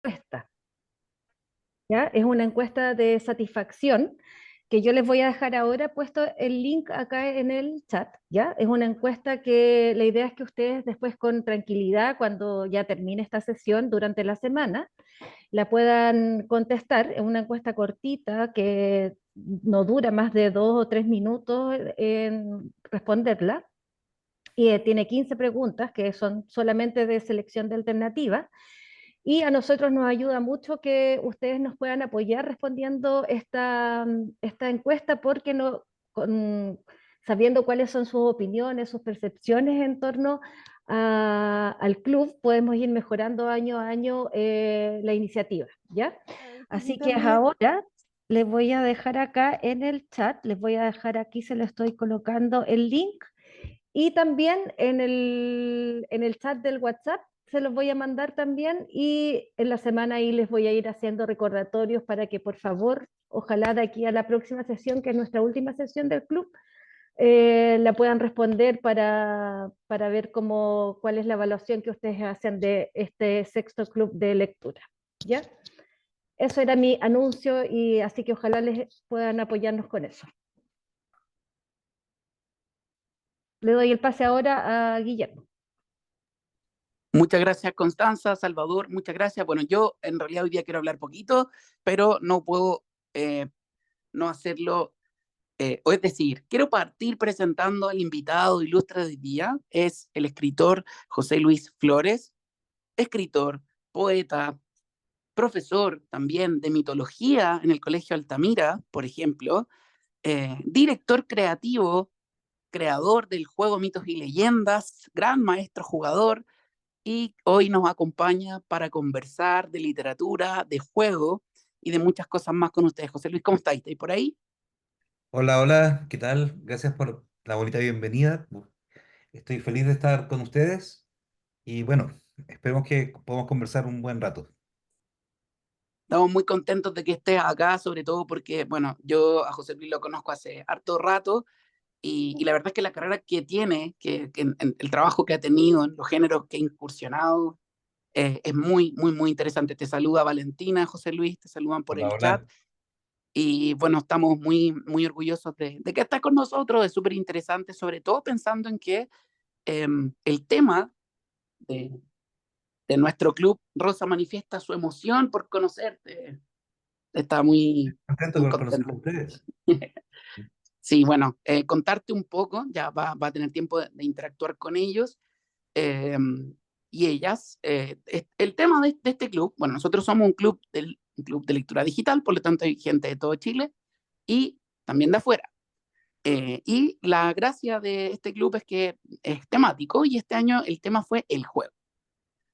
encuesta, ¿ya? Es una encuesta de satisfacción que yo les voy a dejar ahora puesto el link acá en el chat, ¿ya? Es una encuesta que la idea es que ustedes después con tranquilidad, cuando ya termine esta sesión durante la semana, la puedan contestar. Es una encuesta cortita que no dura más de 2 o 3 minutos en responderla. Y tiene 15 preguntas que son solamente de selección de alternativas. Y a nosotros nos ayuda mucho que ustedes nos puedan apoyar respondiendo esta encuesta porque no, sabiendo cuáles son sus opiniones, sus percepciones en torno al club, podemos ir mejorando año a año la iniciativa, ¿ya? Y Así que también, ahora les voy a dejar acá en el chat, les voy a dejar aquí, se lo estoy colocando el link y también en el chat del WhatsApp se los voy a mandar también y en la semana ahí les voy a ir haciendo recordatorios para que por favor, ojalá de aquí a la próxima sesión, que es nuestra última sesión del club, la puedan responder para ver cuál es la evaluación que ustedes hacen de este sexto club de lectura. ¿Ya? Eso era mi anuncio y así que ojalá les puedan apoyarnos con eso. Le doy el pase ahora a Guillermo. Muchas gracias, Constanza, Salvador, muchas gracias. Bueno, yo en realidad hoy día quiero hablar poquito, pero no puedo no hacerlo. O es decir, quiero partir presentando al invitado ilustre de hoy día. Es el escritor José Luis Flores, escritor, poeta, profesor también de mitología en el Colegio Altamira, por ejemplo, director creativo, creador del juego Mitos y Leyendas, gran maestro jugador, y hoy nos acompaña para conversar de literatura, de juego y de muchas cosas más con ustedes. José Luis, ¿cómo estáis? ¿Estáis por ahí? hola, hola, ¿qué tal? Gracias por la bonita bienvenida. Estoy feliz de estar con ustedes y bueno, esperemos que podamos conversar un buen rato. Estamos muy contentos de que estés acá, sobre todo porque, bueno, yo a José Luis lo conozco hace harto rato y la verdad es que la carrera que tiene, que el trabajo que ha tenido, en los géneros que ha incursionado, es muy, muy, muy interesante. Te saluda Valentina, José Luis, te saludan por Hola, el chat. hola. Y bueno, estamos muy, muy orgullosos de que estás con nosotros, es súper interesante, sobre todo pensando en que el tema de, de nuestro club, Rosa manifiesta su emoción por conocerte. Está muy, Contento muy por conocer a contento. ustedes. Sí, bueno, contarte un poco, ya va a tener tiempo de interactuar con ellos eh, y ellas. El tema de este club, bueno, nosotros somos un club de lectura digital, por lo tanto hay gente de todo Chile y también de afuera. Y la gracia de este club es que es temático y este año el tema fue el juego.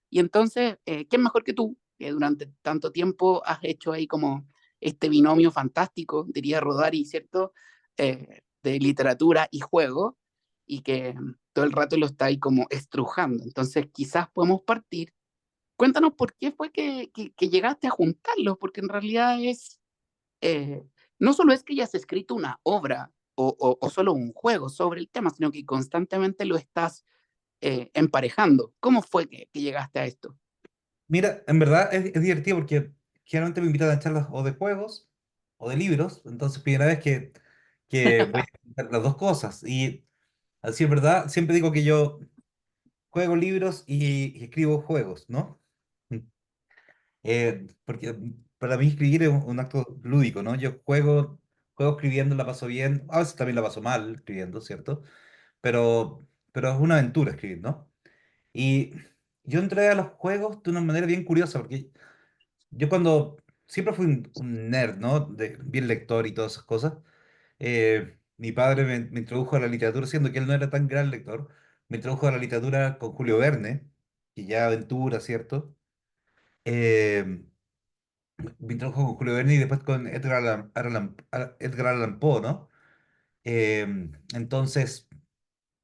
Y entonces, ¿quién mejor que tú, que durante tanto tiempo has hecho ahí como este binomio fantástico, diría Rodari, ¿cierto? De literatura y juego, y que todo el rato lo está ahí como estrujando. Entonces, quizás podemos partir. Cuéntanos por qué fue que llegaste a juntarlos, porque en realidad eh, no solo es que hayas escrito una obra o solo un juego sobre el tema, sino que constantemente lo estás emparejando. ¿Cómo fue que llegaste a esto? Mira, en verdad es divertido porque generalmente me invitan a charlas o de juegos o de libros, entonces primera vez que voy a intentar las dos cosas. Y así es verdad, siempre digo que yo juego libros y escribo juegos, ¿no? Porque para mí escribir es un acto lúdico, ¿no? Yo juego escribiendo, la paso bien, a veces también la paso mal escribiendo, ¿cierto? Pero, pero es una aventura escribir, ¿no? Y yo entré a los juegos de una manera bien curiosa, porque yo cuando siempre fui un nerd, ¿no? Bien lector y todas esas cosas. Mi padre me introdujo a la literatura, siendo que él no era tan gran lector. Me introdujo a la literatura con Julio Verne, y ya aventura, ¿cierto? Eh, Me introdujo con Julio Verne y después con Edgar Allan Poe, ¿no? Entonces,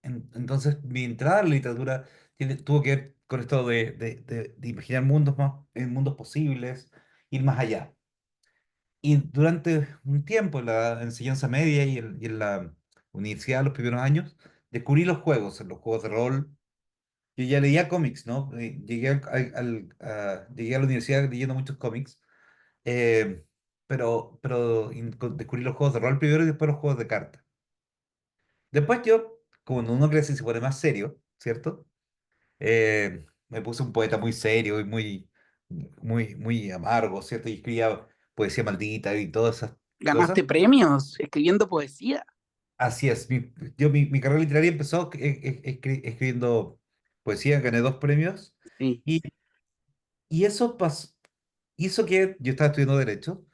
entonces mi entrada a la literatura tuvo que ver con esto de imaginar mundos mundos posibles, ir más allá. Y durante un tiempo en la enseñanza media y en la universidad, los primeros años, descubrí los juegos de rol, yo ya leía cómics, ¿no? Llegué llegué a la universidad leyendo muchos cómics, eh, descubrí los juegos de rol primero y después los juegos de cartas. Después yo, como uno crece y se pone más serio, ¿cierto? Me puse un poeta muy serio y muy amargo, ¿cierto? Y escribía poesía maldita y todas esas cosas. Ganaste premios escribiendo poesía. Así es, mi carrera literaria empezó escribiendo poesía, gané 2 premios Sí, y, y hizo que, yo estaba estudiando Derecho,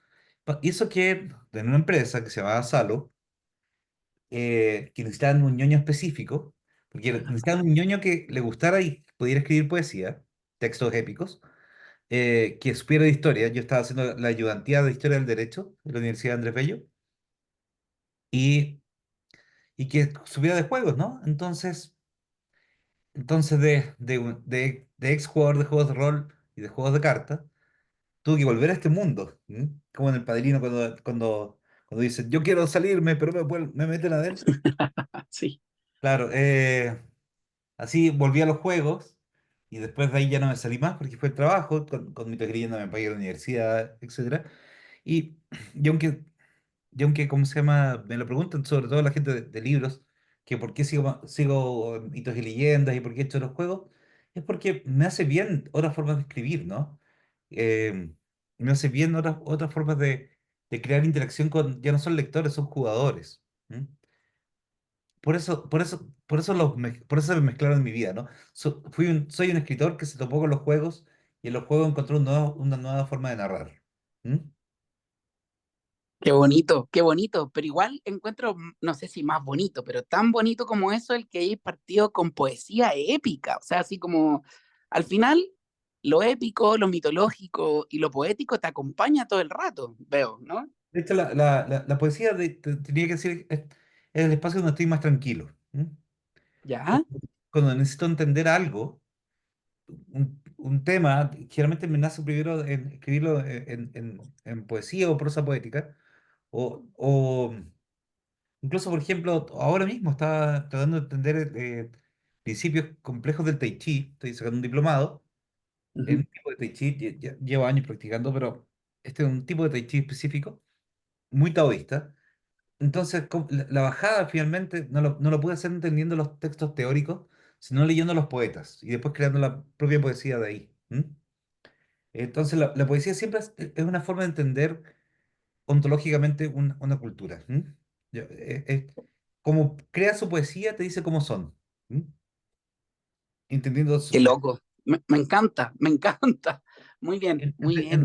hizo que en una empresa que se llamaba Salo, que necesitaban un ñoño específico, porque necesitaban un ñoño que le gustara y pudiera escribir poesía, textos épicos, que supiera de historia. Yo estaba haciendo la ayudantía de Historia del Derecho en la Universidad de Andrés Bello y, y que supiera de juegos, ¿no? Entonces de ex jugador de juegos de rol y de juegos de cartas, tuve que volver a este mundo, ¿m? Como en El Padrino cuando dicen, yo quiero salirme, pero me meten adentro. sí. Claro, así volví a los juegos y después de ahí ya no me salí más porque fue el trabajo, con mi pequeña me pagué la universidad, etcétera. Y, y aunque ¿cómo se llama? Me lo preguntan sobre todo la gente de libros, que por qué sigo mitos y leyendas y por qué he hecho los juegos, es porque me hace bien otras formas de escribir, ¿no? Eh, Me hace bien otras formas de crear interacción con, ya no son lectores, son jugadores. ¿M? Por eso se mezclaron en mi vida, ¿no? Soy un escritor que se topó con los juegos y en los juegos encontró una nueva forma de narrar. ¿M? Qué bonito, pero igual encuentro, no sé si más bonito, pero tan bonito como eso el que hayas partido con poesía épica, o sea, así como al final lo épico, lo mitológico y lo poético te acompaña todo el rato, veo, ¿no? De hecho, la poesía tenía que ser es el espacio donde estoy más tranquilo. ¿M? ¿Ya? Cuando necesito entender algo, un tema, generalmente me nace primero en escribirlo en poesía o prosa poética, o incluso, por ejemplo, ahora mismo estaba tratando de entender principios complejos del Tai Chi, estoy sacando un diplomado en Ujú. un tipo de Tai Chi, llevo años practicando, pero este es un tipo de Tai Chi específico, muy taoísta. Entonces, la bajada finalmente no lo pude hacer entendiendo los textos teóricos, sino leyendo los poetas y después creando la propia poesía de ahí. ¿M? Entonces, la poesía siempre es una forma de entender ontológicamente una cultura. ¿M? Como crea su poesía, te dice cómo son. ¿M? Entendiendo Qué loco, me encanta, me encanta. Muy bien, muy bien.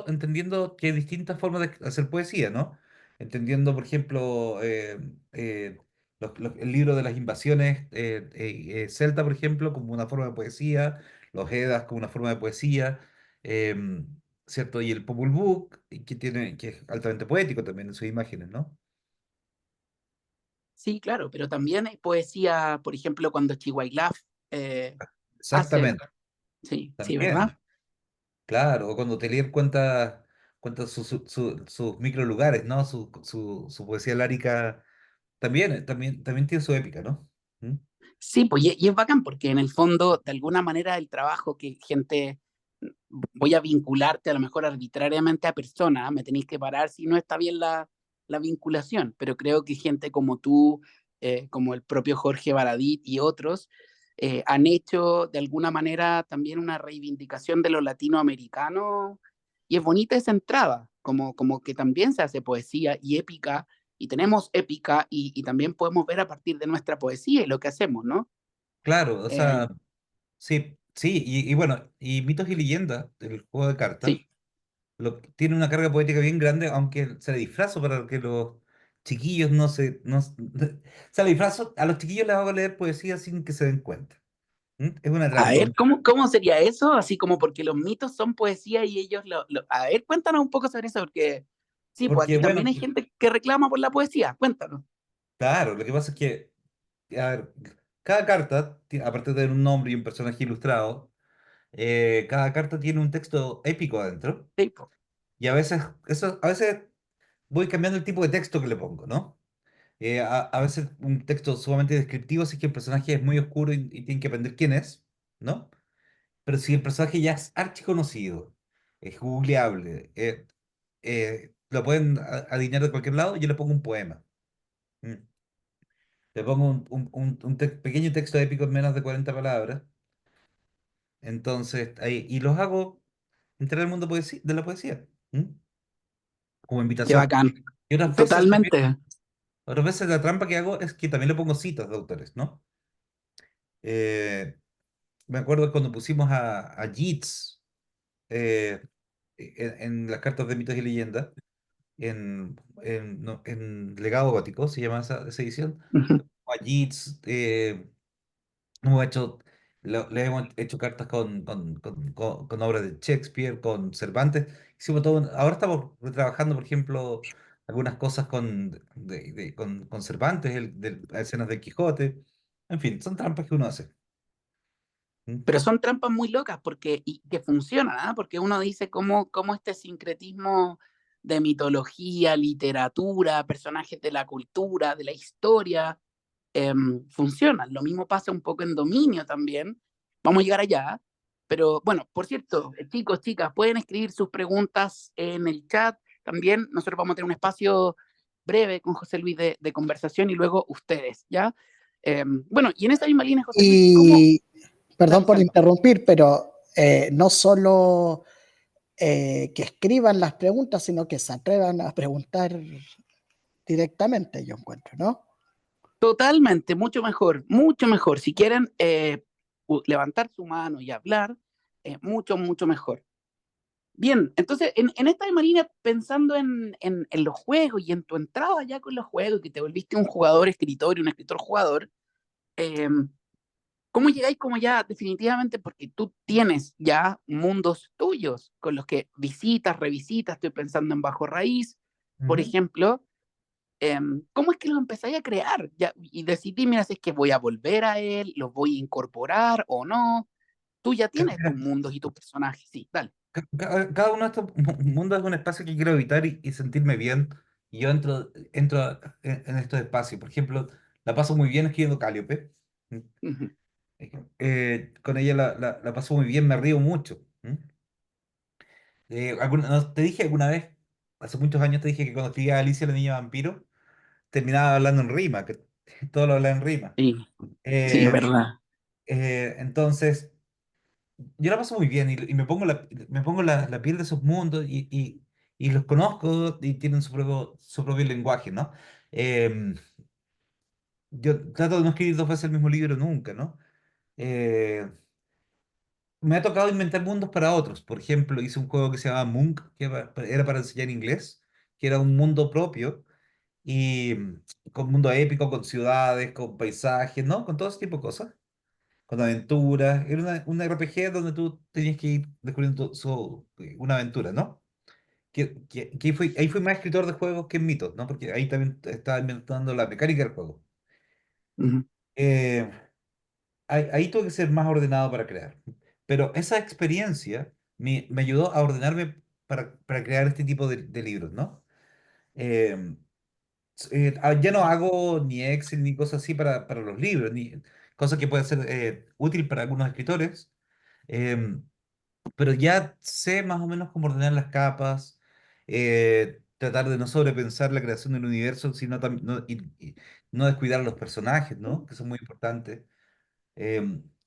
entendiendo que hay distintas formas de hacer poesía, ¿no? Entendiendo, por ejemplo, el libro de las invasiones celta, por ejemplo, como una forma de poesía, los Edas como una forma de poesía, em, ¿cierto? Y el Popol Vuh, que es altamente poético también en sus imágenes, ¿no? Sí, claro, pero también hay poesía, por ejemplo, cuando Chihuahilaf eh, hace, Exactamente, sí, sí, también, ¿verdad? claro, o cuando Telier cuenta sus microlugares, ¿no? Su poesía lárica. También tiene su épica, ¿no? ¿Mm? Sí, pues y es bacán porque en el fondo, de alguna manera, el trabajo que gente, voy a vincularte a lo mejor arbitrariamente a personas, me tenéis que parar si no está bien la vinculación, pero creo que gente como tú, como el propio Jorge Baradit y otros, han hecho de alguna manera también una reivindicación de lo latinoamericano y es bonita esa entrada, como que también se hace poesía y épica y tenemos épica y también podemos ver a partir de nuestra poesía y lo que hacemos, ¿no? Claro, o Eh, sea, sí, sí, y bueno, y mitos y leyendas, el juego de cartas, sí, tiene una carga poética bien grande, aunque se le disfrazo para que los chiquillos no se... No, se le disfrazo, a los chiquillos les hago leer poesía sin que se den cuenta. ¿Mm? Es una a trampa. ver, ¿cómo sería eso? Así como porque los mitos son poesía y ellos A ver, cuéntanos un poco sobre eso, porque sí, pues Porque, aquí bueno, también hay gente que reclama por la poesía, cuéntanos. claro, lo que pasa es que, a ver, cada carta, aparte de tener un nombre y un personaje ilustrado, cada carta tiene un texto épico adentro. Sí, po. Y a veces voy cambiando el tipo de texto que le pongo, ¿no? A veces un texto sumamente descriptivo, si es que el personaje es muy oscuro y tienen que aprender quién es. ¿no? Pero si el personaje ya es archiconocido, es googleable, lo pueden adivinar de cualquier lado, yo le pongo un poema. Mm. Le pongo pequeño texto épico en menos de 40 palabras. Entonces, y los hago entrar al mundo de la poesía, como Qué invitación. bacán. Y otras veces también, Totalmente. otras veces la trampa que hago es que también le pongo citas de autores, ¿no? Eh, Me acuerdo cuando pusimos a Yeats eh, en las cartas de mitos y leyendas, no, en Legado Gótico, se llama esa edición. Ujú. A Yeats, hemos hecho, le hemos hecho cartas con obras de Shakespeare, con Cervantes. Hicimos todo, ahora estamos trabajando, por ejemplo, algunas cosas con Cervantes, escenas del Quijote. En fin, son trampas que uno hace. ¿Mm? Pero son trampas muy locas porque, y que funcionan, ¿ah? Porque uno dice cómo este sincretismo de mitología, literatura, personajes de la cultura, de la historia, funcionan. Lo mismo pasa un poco en dominio también. Vamos a llegar allá. Pero bueno, por cierto, chicos, chicas, pueden escribir sus preguntas en el chat. También nosotros vamos a tener un espacio breve con José Luis de conversación y luego ustedes, ¿ya? Bueno, y en esa misma línea, José Luis, ¿cómo? Y perdón Dale, por Salva. interrumpir, pero no solo que escriban las preguntas, sino que se atrevan a preguntar directamente, yo encuentro, ¿no? Totalmente, mucho mejor, mucho mejor. Si quieren levantar su mano y hablar, mucho, mucho mejor. Bien, entonces en esta misma línea, pensando en los juegos y en tu entrada ya con los juegos, que te volviste un jugador escritor y un escritor jugador, eh, ¿cómo llegáis como ya definitivamente? Porque tú tienes ya mundos tuyos con los que visitas, revisitas, estoy pensando en Bajo Raíz, por Ujú. ejemplo. ¿Cómo es que los empezáis a crear? Ya, y decidí, mira, si es que voy a volver a él, los voy a incorporar o no. Tú ya tienes tus mundos y tus personajes, sí, dale. Cada uno de estos mundos es un espacio que quiero habitar y sentirme bien. Y yo entro en estos espacios. Por ejemplo, la paso muy bien escribiendo Calliope. ¿Mm? Ujú. Con ella la paso muy bien, me río mucho. No, te dije alguna vez, hace muchos años te dije que cuando escribía Alicia la niña vampiro, terminaba hablando en rima, que todo lo hablaba en rima. Sí, sí, es Eh, verdad. entonces, yo la paso muy bien y me pongo la piel de esos mundos y los conozco y tienen su propio lenguaje, ¿no? Em, yo trato de no escribir dos veces el mismo libro nunca, ¿no? Eh, Me ha tocado inventar mundos para otros. Por ejemplo, hice un juego que se llamaba Monk, que era para enseñar inglés, que era un mundo propio y con mundo épico, con ciudades, con paisajes, ¿no? Con todo ese tipo de cosas. Con aventuras. Era un RPG donde tú tenías que ir descubriendo una aventura, ¿no? Ahí fui más escritor de juegos que en mitos, ¿no? Porque ahí también estaba inventando la mecánica del juego. Ujú, Eh, ahí tuve que ser más ordenado para crear. Pero esa experiencia me ayudó a ordenarme para crear este tipo de libros, ¿no? Eh, ya no hago ni Excel ni cosas así para los libros, ni cosas que pueden ser útil para algunos escritores. Em, pero ya sé más o menos cómo ordenar las capas, tratar de no sobrepensar la creación del universo, sino y no descuidar a los personajes, ¿no? Que son muy importantes.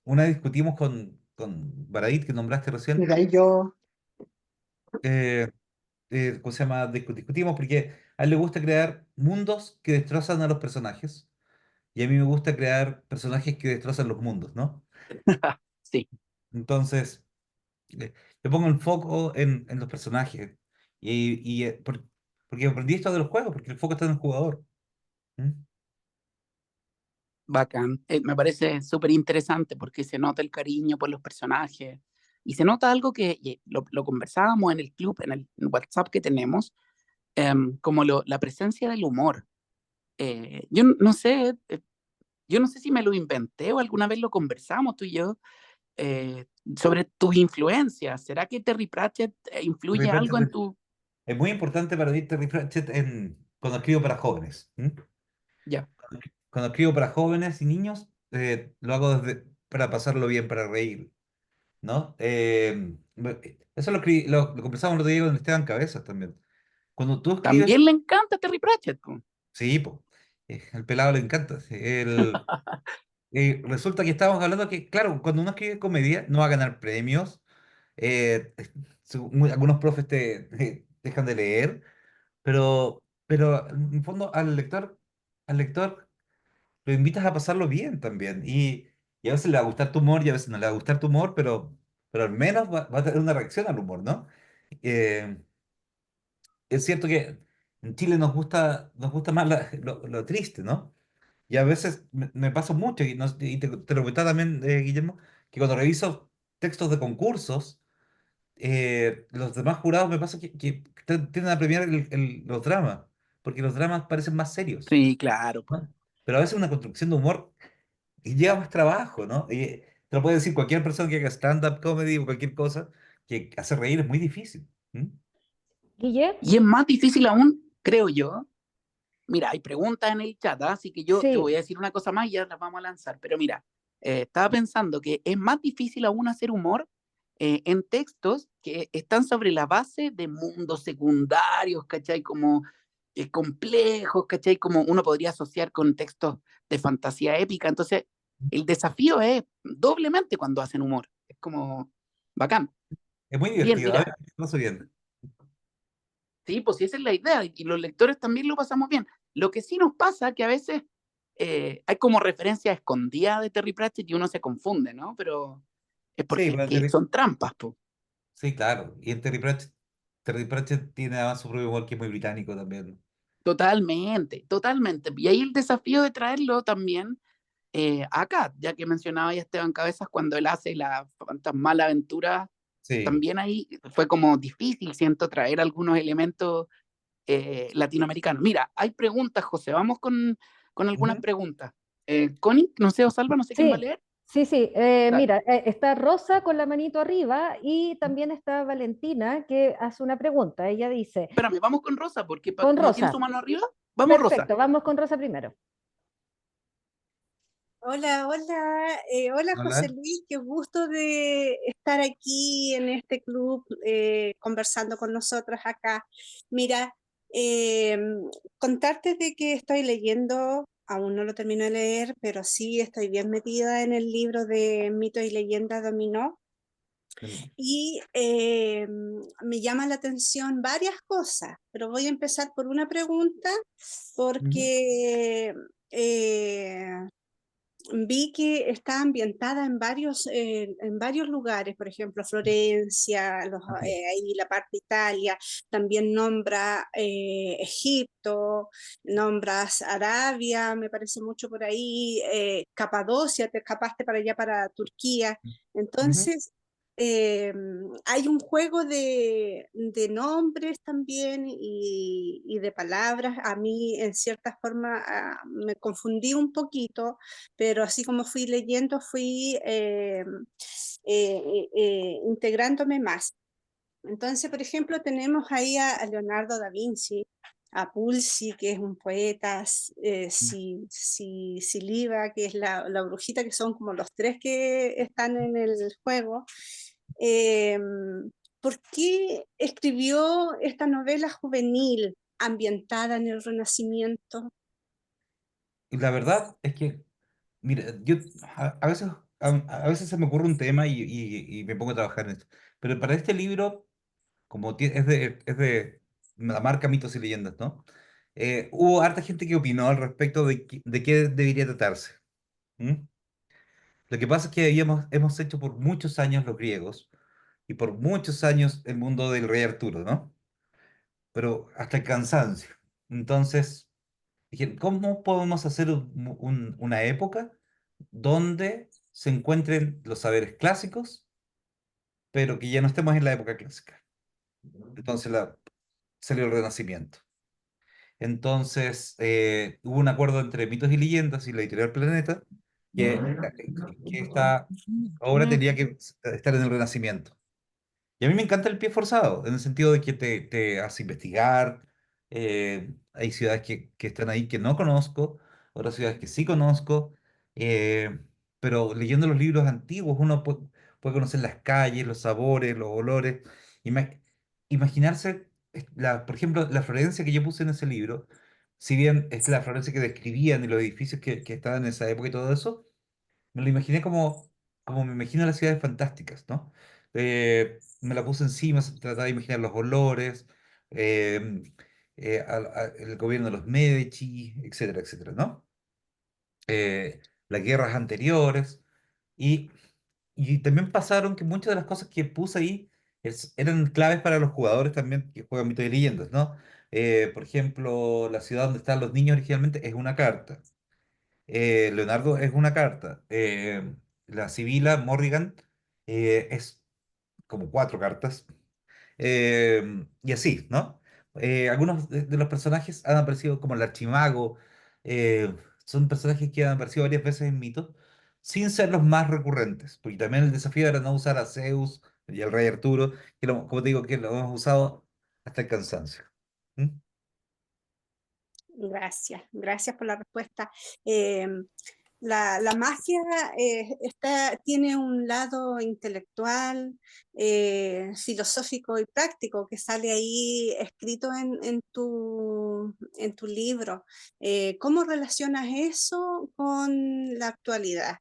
Una vez discutimos con Baradit, que nombraste Y recién, de ahí yo, eh, ¿cómo se llama? Discutimos porque a él le gusta crear mundos que destrozan a los personajes y a mí me gusta crear personajes que destrozan los mundos, ¿no? sí, Entonces, yo pongo el foco en los personajes. Porque aprendí esto de los juegos, porque el foco está en el jugador. ¿Mm? bacán. Me parece súper interesante porque se nota el cariño por los personajes y se nota algo que lo conversábamos en el club, en el WhatsApp que tenemos, como la presencia del humor. Yo no sé, yo no sé si me lo inventé o alguna vez lo conversamos tú y yo, eh, sobre tus influencias. ¿Será que Terry Pratchett Terry influye algo Pratchett en tu... es muy importante para mí, Terry Pratchett, cuando escribo para jóvenes. ¿Mm? Ya. Cuando escribo para jóvenes y niños, lo hago desde para pasarlo bien, para reír, ¿no? Eso lo conversamos el otro día con Esteban Cabezas también. Cuando tú escribes, También le encanta Terry Pratchett, po. sí, po, el pelado le encanta. Sí, resulta que estábamos hablando que, claro, cuando uno escribe comedia no va a ganar premios. eh, Algunos profes te dejan de leer, pero en el fondo al lector lo invitas a pasarlo bien también. Y a veces le va a gustar tu humor y a veces no le va a gustar tu humor, pero al menos va a tener una reacción al humor, ¿no? Eh, es cierto que en Chile nos gusta más lo triste, ¿no? Y a veces me pasa mucho, y te lo comentaba también, Guillermo, que cuando reviso textos de concursos, los demás jurados me pasa que tienden a premiar los dramas, porque los dramas parecen más serios, Sí, claro, po. ¿no? Pero a veces una construcción de humor lleva más trabajo, ¿no? Y te lo puede decir cualquier persona que haga stand-up comedy o cualquier cosa, que hace reír es muy difícil. ¿M? Guille, Y es más difícil aún, creo yo. Mira, hay preguntas en el chat, ¿ah? Así que yo voy sí, a decir una cosa más y ya las vamos a lanzar. Pero mira, estaba pensando que es más difícil aún hacer humor en textos que están sobre la base de mundos secundarios, ¿cachai? Como complejos, ¿cachai? Como uno podría asociar con textos de fantasía épica. Entonces, el desafío es doblemente cuando hacen humor. Es como bacán. Es muy Bien, divertido, a mira, ver, lo paso bien. sí, pues sí, esa es la idea, y los lectores también lo pasamos bien. Lo que sí nos pasa que a veces hay como referencia escondida de Terry Pratchett y uno se confunde, ¿no? Pero es Sí, porque es que son trampas, pues. sí, claro. Y en Terry Pratchett tiene además su propio humor que es muy británico también. Totalmente, totalmente. Y ahí el desafío de traerlo también acá, ya que mencionaba ya Esteban Cabezas cuando él hace la fantasmal aventura, Sí. también ahí fue como difícil, siento, traer algunos elementos latinoamericanos. Mira, hay preguntas, José, vamos con algunas Ujú. preguntas. Connie, no sé, o Salva, no sé quién va a sí, leer. sí, sí. Dale. Mira, está Rosa con la manito arriba y también está Valentina que hace una pregunta. Ella dice, Espérame, vamos con Rosa, porque con como tiene su Rosa, mano arriba, vamos Rosa. perfecto, vamos con Rosa primero. Hola, hola, hola José Hola. Luis, qué gusto de estar aquí en este club conversando con nosotros acá. Mira, eh, contarte de que estoy leyendo, aún no lo termino de leer, pero sí estoy bien metida en el libro de Mito y Leyenda Dominó y me llama la atención varias cosas, pero voy a empezar por una pregunta Ujú. porque... eh, vi que está ambientada en varios lugares, por ejemplo, Florencia, Así es. ahí la parte de Italia, también nombra Egipto, nombras Arabia, me parece mucho por ahí, Capadocia, te escapaste para allá, para Turquía. Ujú. Entonces, eh, hay un juego de nombres también y de palabras. A mí, en cierta forma, me confundí un poquito, pero así como fui leyendo, fui integrándome más. Entonces, por ejemplo, tenemos ahí a Leonardo da Vinci, a Pulci, que es un poeta, Siliva, que es la brujita, que son como los tres que están en el juego. Eh, ¿Por qué escribió esta novela juvenil ambientada en el Renacimiento? Y la verdad es que, mira, yo a veces se me ocurre un tema y me pongo a trabajar en esto. Pero para este libro, como es de la marca Mitos y Leyendas, ¿no? Hubo harta gente que opinó al respecto de qué debería tratarse. ¿M? Lo que pasa es que hemos hecho por muchos años los griegos y por muchos años el mundo del rey Arturo, ¿no? Pero hasta el cansancio. Entonces, dije, ¿cómo podemos hacer una época donde se encuentren los saberes clásicos, pero que ya no estemos en la época clásica? Entonces salió el Renacimiento. Entonces, hubo un acuerdo entre Mitos y Leyendas y la editorial Planeta que esta obra tenía que estar en el Renacimiento. Y a mí me encanta el pie forzado, en el sentido de que te hace investigar. Hay ciudades que están ahí que no conozco, otras ciudades que sí conozco. eh, pero leyendo los libros antiguos uno puede conocer las calles, los sabores, los olores. Ima- Imaginarse, por ejemplo, la Florencia que yo puse en ese libro, si bien es la Florencia que describían y los edificios que estaban en esa época y todo eso, me lo imaginé como me imagino las ciudades fantásticas, ¿no? Me la puse encima, trataba de imaginar los olores, eh, el gobierno de los Medici, etcétera, etcétera, ¿no? Las guerras anteriores. Y, y también pasaron que muchas de las cosas que puse ahí eran claves para los jugadores también que juegan mitos y leyendas, ¿no? Por ejemplo, la ciudad donde están los niños originalmente es una carta. Leonardo es una carta. La Sibila Morrigan es como cuatro cartas. Y así, ¿no? Algunos de los personajes han aparecido como el Archimago. eh, Son personajes que han aparecido varias veces en mitos, sin ser los más recurrentes. Porque también el desafío era no usar a Zeus y al rey Arturo, que como te digo, que lo hemos usado hasta el cansancio. ¿Mm? Gracias, gracias por la respuesta. La magia tiene un lado intelectual, filosófico y práctico que sale ahí escrito en tu libro. ¿Cómo relacionas eso con la actualidad?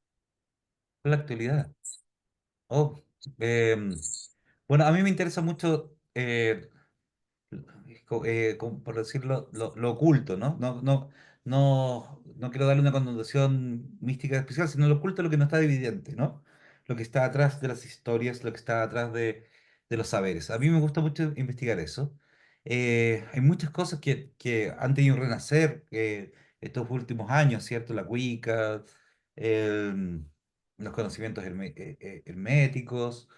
La actualidad. Oh, em, bueno, a mí me interesa mucho por decirlo, lo oculto, ¿no? No quiero darle una connotación mística especial, sino lo oculto, lo que no está evidente, ¿no? Lo que está atrás de las historias, lo que está atrás de los saberes. A mí me gusta mucho investigar eso. Hay muchas cosas que han tenido un renacer estos últimos años, ¿cierto? La Wicca, el- los conocimientos herméticos.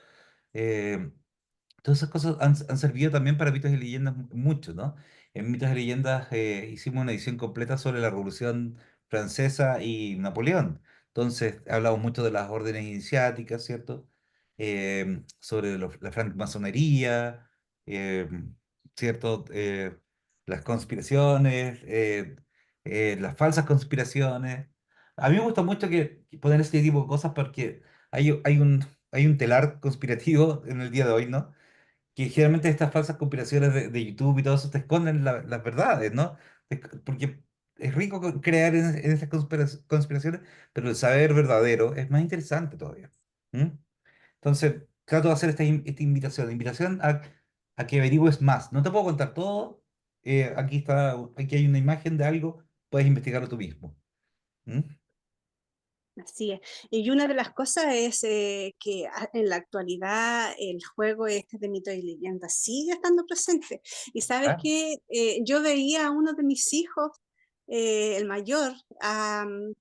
eh, Todas esas cosas han servido también para mitos y leyendas mucho, ¿no? En mitos y leyendas hicimos una edición completa sobre la Revolución Francesa y Napoleón. Entonces, hablamos mucho de las órdenes iniciáticas, ¿cierto? Sobre la francmasonería, eh, ¿cierto? Las conspiraciones, las falsas conspiraciones. A mí me gusta mucho que poner este tipo de cosas porque hay un telar conspirativo en el día de hoy, ¿no? Que generalmente estas falsas conspiraciones de YouTube y todo eso te esconden las verdades, ¿no? Porque es rico creer en esas conspiraciones, pero el saber verdadero es más interesante todavía. ¿Mm? Entonces, trato de hacer esta invitación a que averigües más. No te puedo contar todo. Aquí hay una imagen de algo, puedes investigarlo tú mismo. ¿Mm? Así es. Y una de las cosas es que en la actualidad el juego este de mitos y leyendas sigue estando presente. Y sabes Ah, que yo veía a uno de mis hijos, el mayor,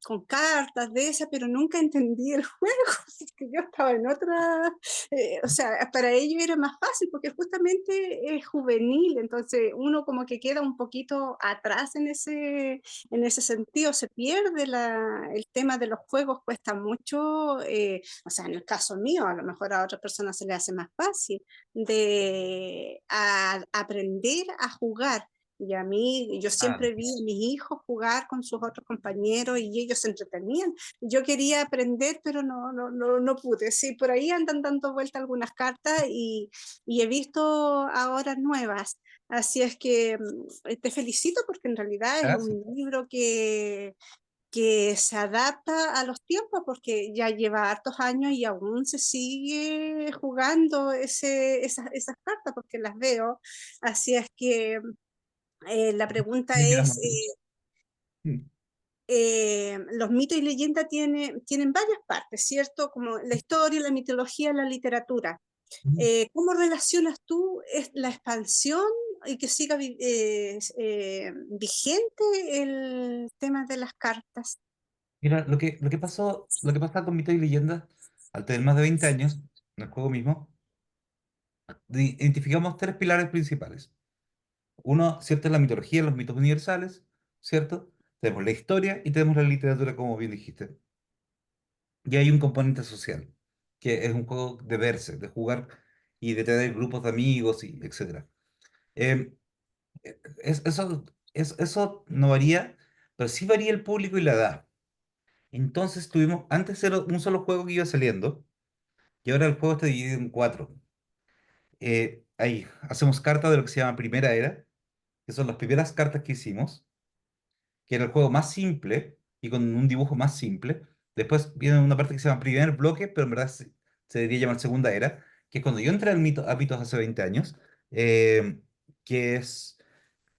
con cartas de esas, pero nunca entendí el juego, porque yo estaba en otra, o sea, para ellos era más fácil porque justamente es juvenil, entonces uno como que queda un poquito atrás en ese sentido, se pierde el tema de los juegos, cuesta mucho, o sea, en el caso mío, a lo mejor a otras personas se le hace más fácil, aprender a jugar. Y a mí, yo ah, siempre vi a mis hijos jugar con sus otros compañeros y ellos se entretenían. Yo quería aprender, pero no pude. Sí, por ahí andan dando vuelta algunas cartas y he visto ahora nuevas. Así es que te felicito porque en realidad es gracias. un libro que se adapta a los tiempos porque ya lleva hartos años y aún se sigue jugando esas cartas porque las veo. Así es que la pregunta Estoy es, mirando. Mm. los mitos y leyendas tienen varias partes, ¿cierto? Como la historia, la mitología, la literatura. ¿Cómo relacionas tú la expansión y que siga vigente el tema de las cartas? Mira, lo que pasa con mitos y leyendas, al tener más de 20 años en el juego mismo, identificamos tres pilares principales. Uno, ¿cierto? Es la mitología, los mitos universales, ¿cierto? Tenemos la historia y tenemos la literatura, como bien dijiste. Y hay un componente social, que es un juego de verse, de jugar y de tener grupos de amigos, y etcétera. Em, eso no varía, pero sí varía el público y la edad. Entonces tuvimos, antes era un solo juego que iba saliendo, y ahora el juego está dividido en cuatro. Ahí hacemos cartas de lo que se llama Primera Era, que son las primeras cartas que hicimos, que era el juego más simple y con un dibujo más simple. Después viene una parte que se llama Primer Bloque, pero en verdad se debería llamar Segunda Era, que es cuando yo entré a Mitos hace 20 años, eh, que es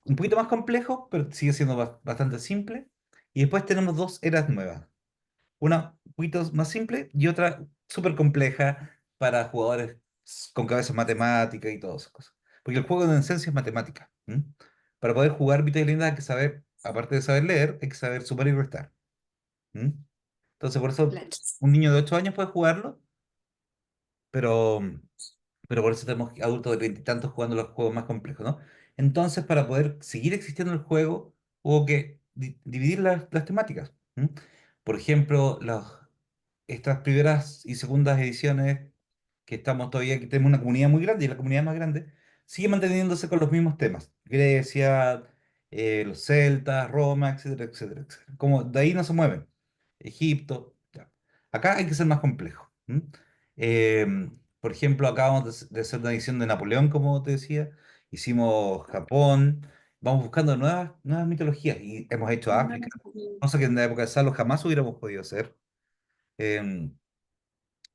un poquito más complejo, pero sigue siendo bastante simple. Y después tenemos dos eras nuevas. Una un poquito más simple y otra súper compleja para jugadores con cabeza matemática y todas esas cosas. Porque el juego en esencia es matemática. ¿M? Para poder jugar Mitos y Leyendas hay que saber, aparte de saber leer, hay que saber sumar y restar. ¿M? Entonces, por eso Claro. un niño de 8 años puede jugarlo, pero por eso tenemos adultos de 20 y tantos jugando los juegos más complejos, ¿no? Entonces, para poder seguir existiendo el juego, hubo que dividir las temáticas. ¿M? Por ejemplo, estas primeras y segundas ediciones que estamos todavía, que tenemos una comunidad muy grande y la comunidad más grande sigue manteniéndose con los mismos temas. Grecia, los celtas, Roma, etcétera, etcétera, etcétera. Como de ahí no se mueven. Egipto. Ya. Acá hay que ser más complejo. ¿M? Por ejemplo, acabamos de hacer una edición de Napoleón, como te decía. Hicimos Japón. Vamos buscando nuevas mitologías y hemos hecho No África, cosa que en la época de Salo jamás hubiéramos podido hacer. Em,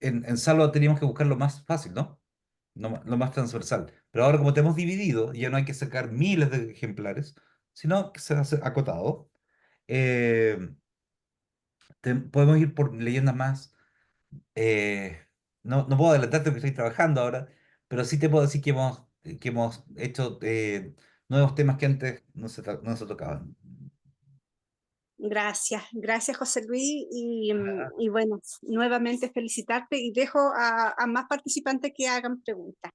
en Salva teníamos que buscar lo más fácil, ¿no? Lo más transversal. Pero ahora como te hemos dividido, ya no hay que sacar miles de ejemplares, sino que se hace acotado. eh, Podemos ir por leyendas más. No puedo adelantarte porque estoy trabajando ahora, pero sí te puedo decir que hemos hecho nuevos temas que antes no se tocaban. Gracias, gracias José Luis y bueno, nuevamente felicitarte y dejo a más participantes que hagan preguntas.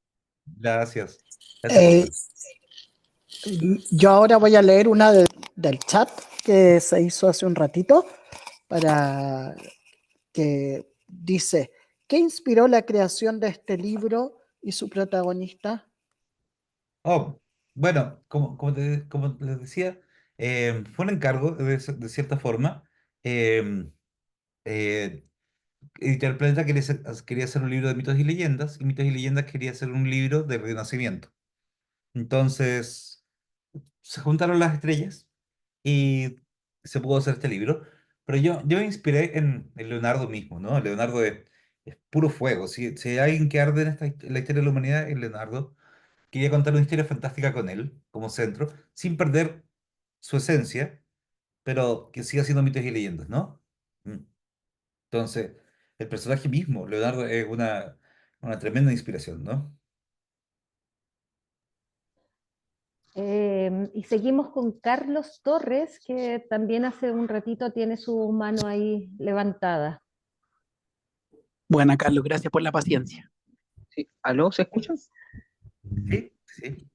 Gracias. Gracias, Eh, José. yo ahora voy a leer una del chat que se hizo hace un ratito para que dice, ¿qué inspiró la creación de este libro y su protagonista? Oh, bueno, como les decía, fue un encargo de cierta forma. em, eh, Editorial Planeta quería hacer un libro de mitos y Mitos y Leyendas quería hacer un libro de Renacimiento. Entonces, se juntaron las estrellas y se pudo hacer este libro. Pero yo me inspiré en Leonardo mismo, ¿no? Leonardo es puro fuego. Si hay alguien que arde en la historia de la humanidad, es Leonardo. Quería contar una historia fantástica con él como centro, sin perder su esencia, pero que siga siendo mitos y leyendas, ¿no? Mm. Entonces, el personaje mismo, Leonardo, es una tremenda inspiración, ¿no? Y seguimos con Carlos Torres, que también hace un ratito tiene su mano ahí levantada. Buena, Carlos, gracias por la paciencia. Sí. ¿Aló? ¿Se escucha? Sí, sí.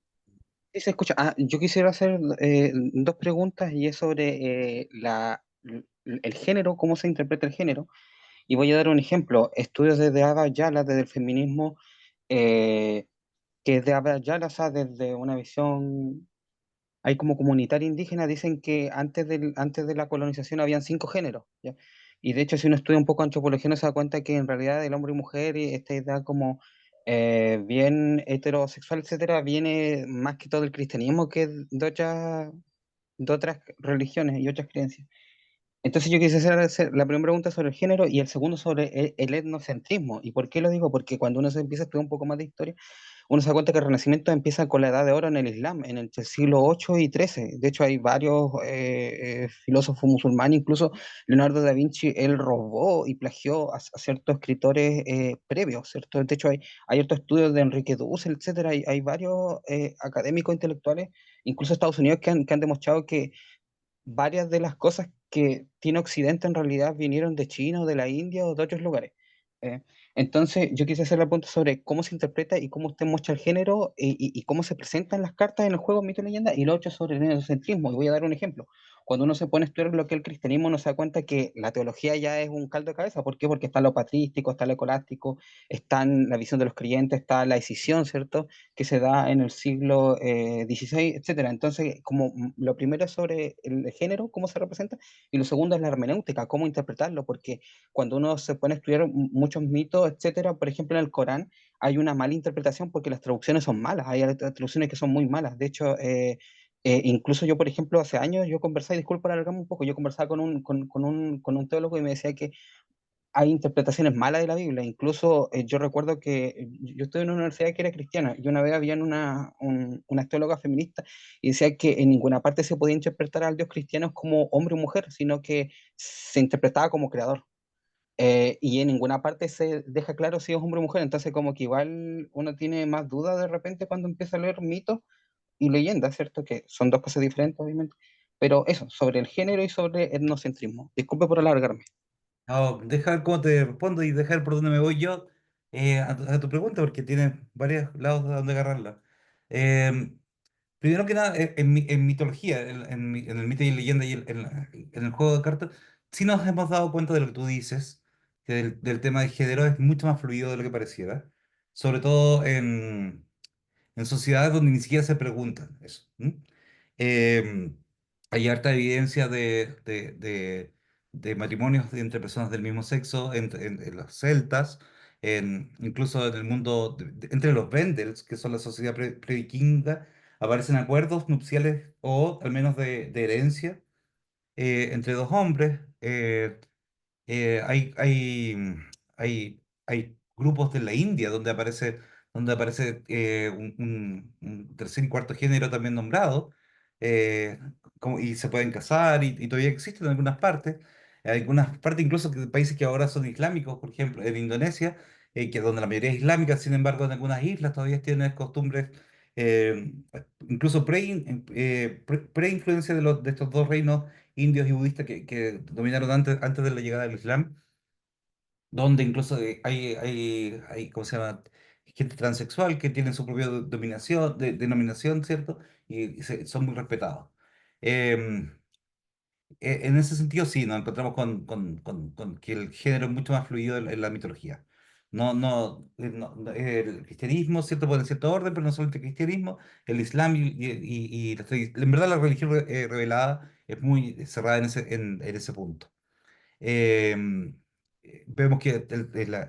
Sí, se escucha. Yo quisiera hacer dos preguntas y es sobre el género, cómo se interpreta el género. Y voy a dar un ejemplo. Estudios desde Abba Yala, desde el feminismo, eh, que es de Abba Yala, o sea, desde una visión, hay como comunitaria indígena, dicen que antes de la colonización habían 5 géneros, ¿ya? Y de hecho, si uno estudia un poco antropología, uno se da cuenta que en realidad el hombre y mujer, y esta idea como bien heterosexual, etcétera, viene más que todo del cristianismo que de otras religiones y otras creencias. Entonces yo quise hacer la primera pregunta sobre el género y el segundo sobre el etnocentrismo. ¿Y por qué lo digo? Porque cuando uno se empieza a estudiar un poco más de historia, uno se da cuenta que el Renacimiento empieza con la Edad de Oro en el Islam, entre el siglo VIII y XIII. De hecho, hay varios filósofos musulmanes, incluso Leonardo da Vinci, él robó y plagió a ciertos escritores previos, ¿cierto? De hecho, hay otros estudios de Enrique Dussel, etcétera. Hay varios académicos intelectuales, incluso Estados Unidos, que han demostrado que varias de las cosas que tiene Occidente en realidad vinieron de China o de la India o de otros lugares. Eh, entonces, yo quise hacer la pregunta sobre cómo se interpreta y cómo usted muestra el género y cómo se presentan las cartas en el juego Mito y Leyenda, y lo otro sobre el neocentrismo. Y voy a dar un ejemplo. cuando uno se pone a estudiar lo que es el cristianismo, uno se da cuenta que la teología ya es un caldo de cabeza. ¿Por qué? Porque está lo patrístico, está lo escolástico, está en la visión de los creyentes, está la decisión, ¿cierto?, que se da en el siglo XVI, etcétera. Entonces, como lo primero es sobre el género, cómo se representa, y lo segundo es la hermenéutica, cómo interpretarlo, porque cuando uno se pone a estudiar muchos mitos, etcétera, por ejemplo, en el Corán hay una mala interpretación porque las traducciones son malas, hay traducciones que son muy malas. De hecho, incluso yo, por ejemplo, hace años yo conversaba, y disculpa alargarme un poco, yo conversaba con un teólogo y me decía que hay interpretaciones malas de la Biblia. Incluso yo recuerdo que yo estuve en una universidad que era cristiana y una vez había una teóloga feminista y decía que en ninguna parte se podía interpretar al Dios cristiano como hombre o mujer, sino que se interpretaba como creador. Y en ninguna parte se deja claro si es hombre o mujer, entonces como que igual uno tiene más dudas de repente cuando empieza a leer mitos y leyendas, ¿cierto? Que son dos cosas diferentes, obviamente. Pero eso, sobre el género y sobre etnocentrismo. Disculpe por alargarme. No, deja ver cómo te respondo y dejar por dónde me voy yo a tu pregunta, porque tienes varios lados de donde agarrarla. Em, Primero que nada, en mitología, en el mito y leyenda y en el juego de cartas, sí nos hemos dado cuenta de lo que tú dices, que del tema de género es mucho más fluido de lo que pareciera, sobre todo en sociedades donde ni siquiera se preguntan eso. ¿M? Em, Hay harta evidencia de matrimonios entre personas del mismo sexo, en los celtas, incluso en el mundo, entre los Vendels, que son la sociedad previkinga, aparecen acuerdos nupciales o al menos de herencia entre dos hombres. Hay grupos de la India donde aparece un tercer y cuarto género también nombrado, eh, y se pueden casar y todavía existen en algunas partes. Hay algunas partes incluso de países que ahora son islámicos, por ejemplo, en Indonesia, que donde la mayoría es islámica, sin embargo, en algunas islas todavía tienen costumbres, eh, incluso pre-influencia de estos dos reinos indios y budistas que dominaron antes de la llegada del Islam, donde incluso hay, ¿cómo se llama? Gente transexual que tiene su propia denominación, ¿cierto? Y son muy respetados. Em, en ese sentido, sí, nos encontramos con que el género es mucho más fluido en la mitología. El cristianismo, ¿cierto? Puede en cierto orden, pero no solamente el cristianismo, el islam en verdad la religión revelada es muy cerrada en ese punto. Em, Vemos que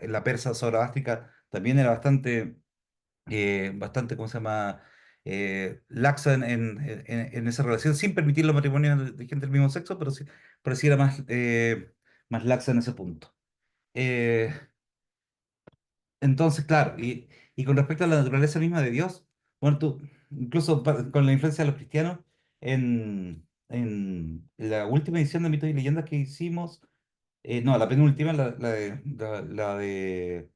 la persa zoroástrica también era bastante, ¿cómo se llama? Laxa en esa relación, sin permitir los matrimonios de gente del mismo sexo, pero sí era más laxa en ese punto. Eh, entonces, claro, y con respecto a la naturaleza misma de Dios, bueno, tú, incluso con la influencia de los cristianos, en la última edición de Mitos y Leyendas que hicimos, no, la penúltima, la de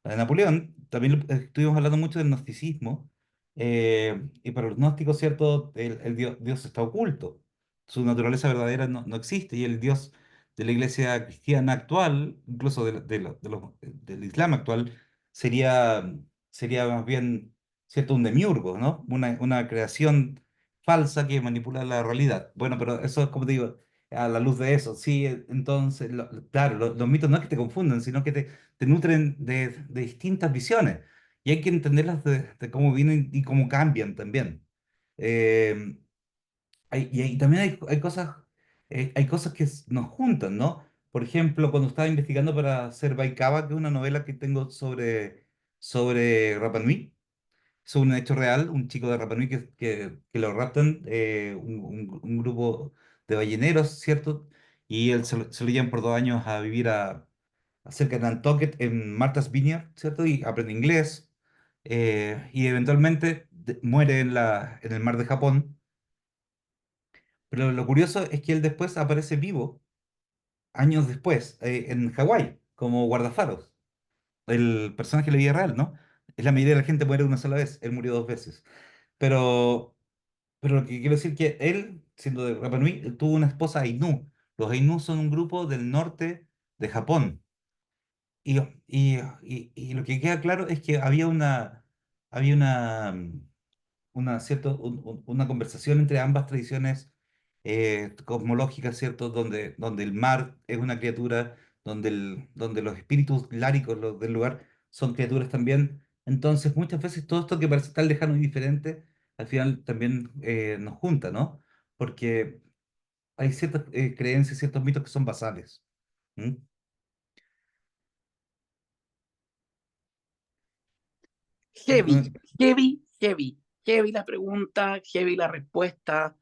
Napoleón, también estuvimos hablando mucho del gnosticismo, y para los gnósticos, ¿cierto? El Dios está oculto, su naturaleza verdadera no existe, y el Dios de la iglesia cristiana actual, incluso del Islam actual, sería más bien, ¿cierto? Un demiurgo, ¿no? Una creación falsa que manipula la realidad. Bueno, pero eso es como te digo, a la luz de eso, sí, entonces, claro, los mitos no es que te confundan, sino que te nutren de distintas visiones y hay que entenderlas de cómo vienen y cómo cambian también. Eh, y también hay cosas que nos juntan, ¿no? Por ejemplo, cuando estaba investigando para hacer Baikaba, que es una novela que tengo sobre Rapa Nui, es un hecho real, un chico de Rapa Nui que lo raptan, un grupo de balleneros, ¿cierto? Y él se lo llevan por 2 años a vivir cerca de Nantucket, en Martha's Vineyard, ¿cierto? Y aprende inglés, y eventualmente muere en el mar de Japón. Pero lo curioso es que él después aparece vivo, años después, en Hawái, como guardafaros. El personaje de la vida real, ¿no? Es la mayoría de la gente muere una sola vez, él murió 2 veces. Pero Pero lo que quiero decir que él, siendo de Rapa Nui, él tuvo una esposa Ainu. Los Ainu son un grupo del norte de Japón. Y lo que queda claro es que había una conversación entre ambas tradiciones cosmológicas, ¿cierto? Donde el mar es una criatura, donde los espíritus láricos del lugar son criaturas también. Entonces, muchas veces todo esto que parece tan lejano y diferente, al final también nos junta, ¿no? Porque hay ciertas creencias, ciertos mitos que son basales. ¿Mm? Heavy, heavy, heavy, heavy la pregunta, heavy la respuesta.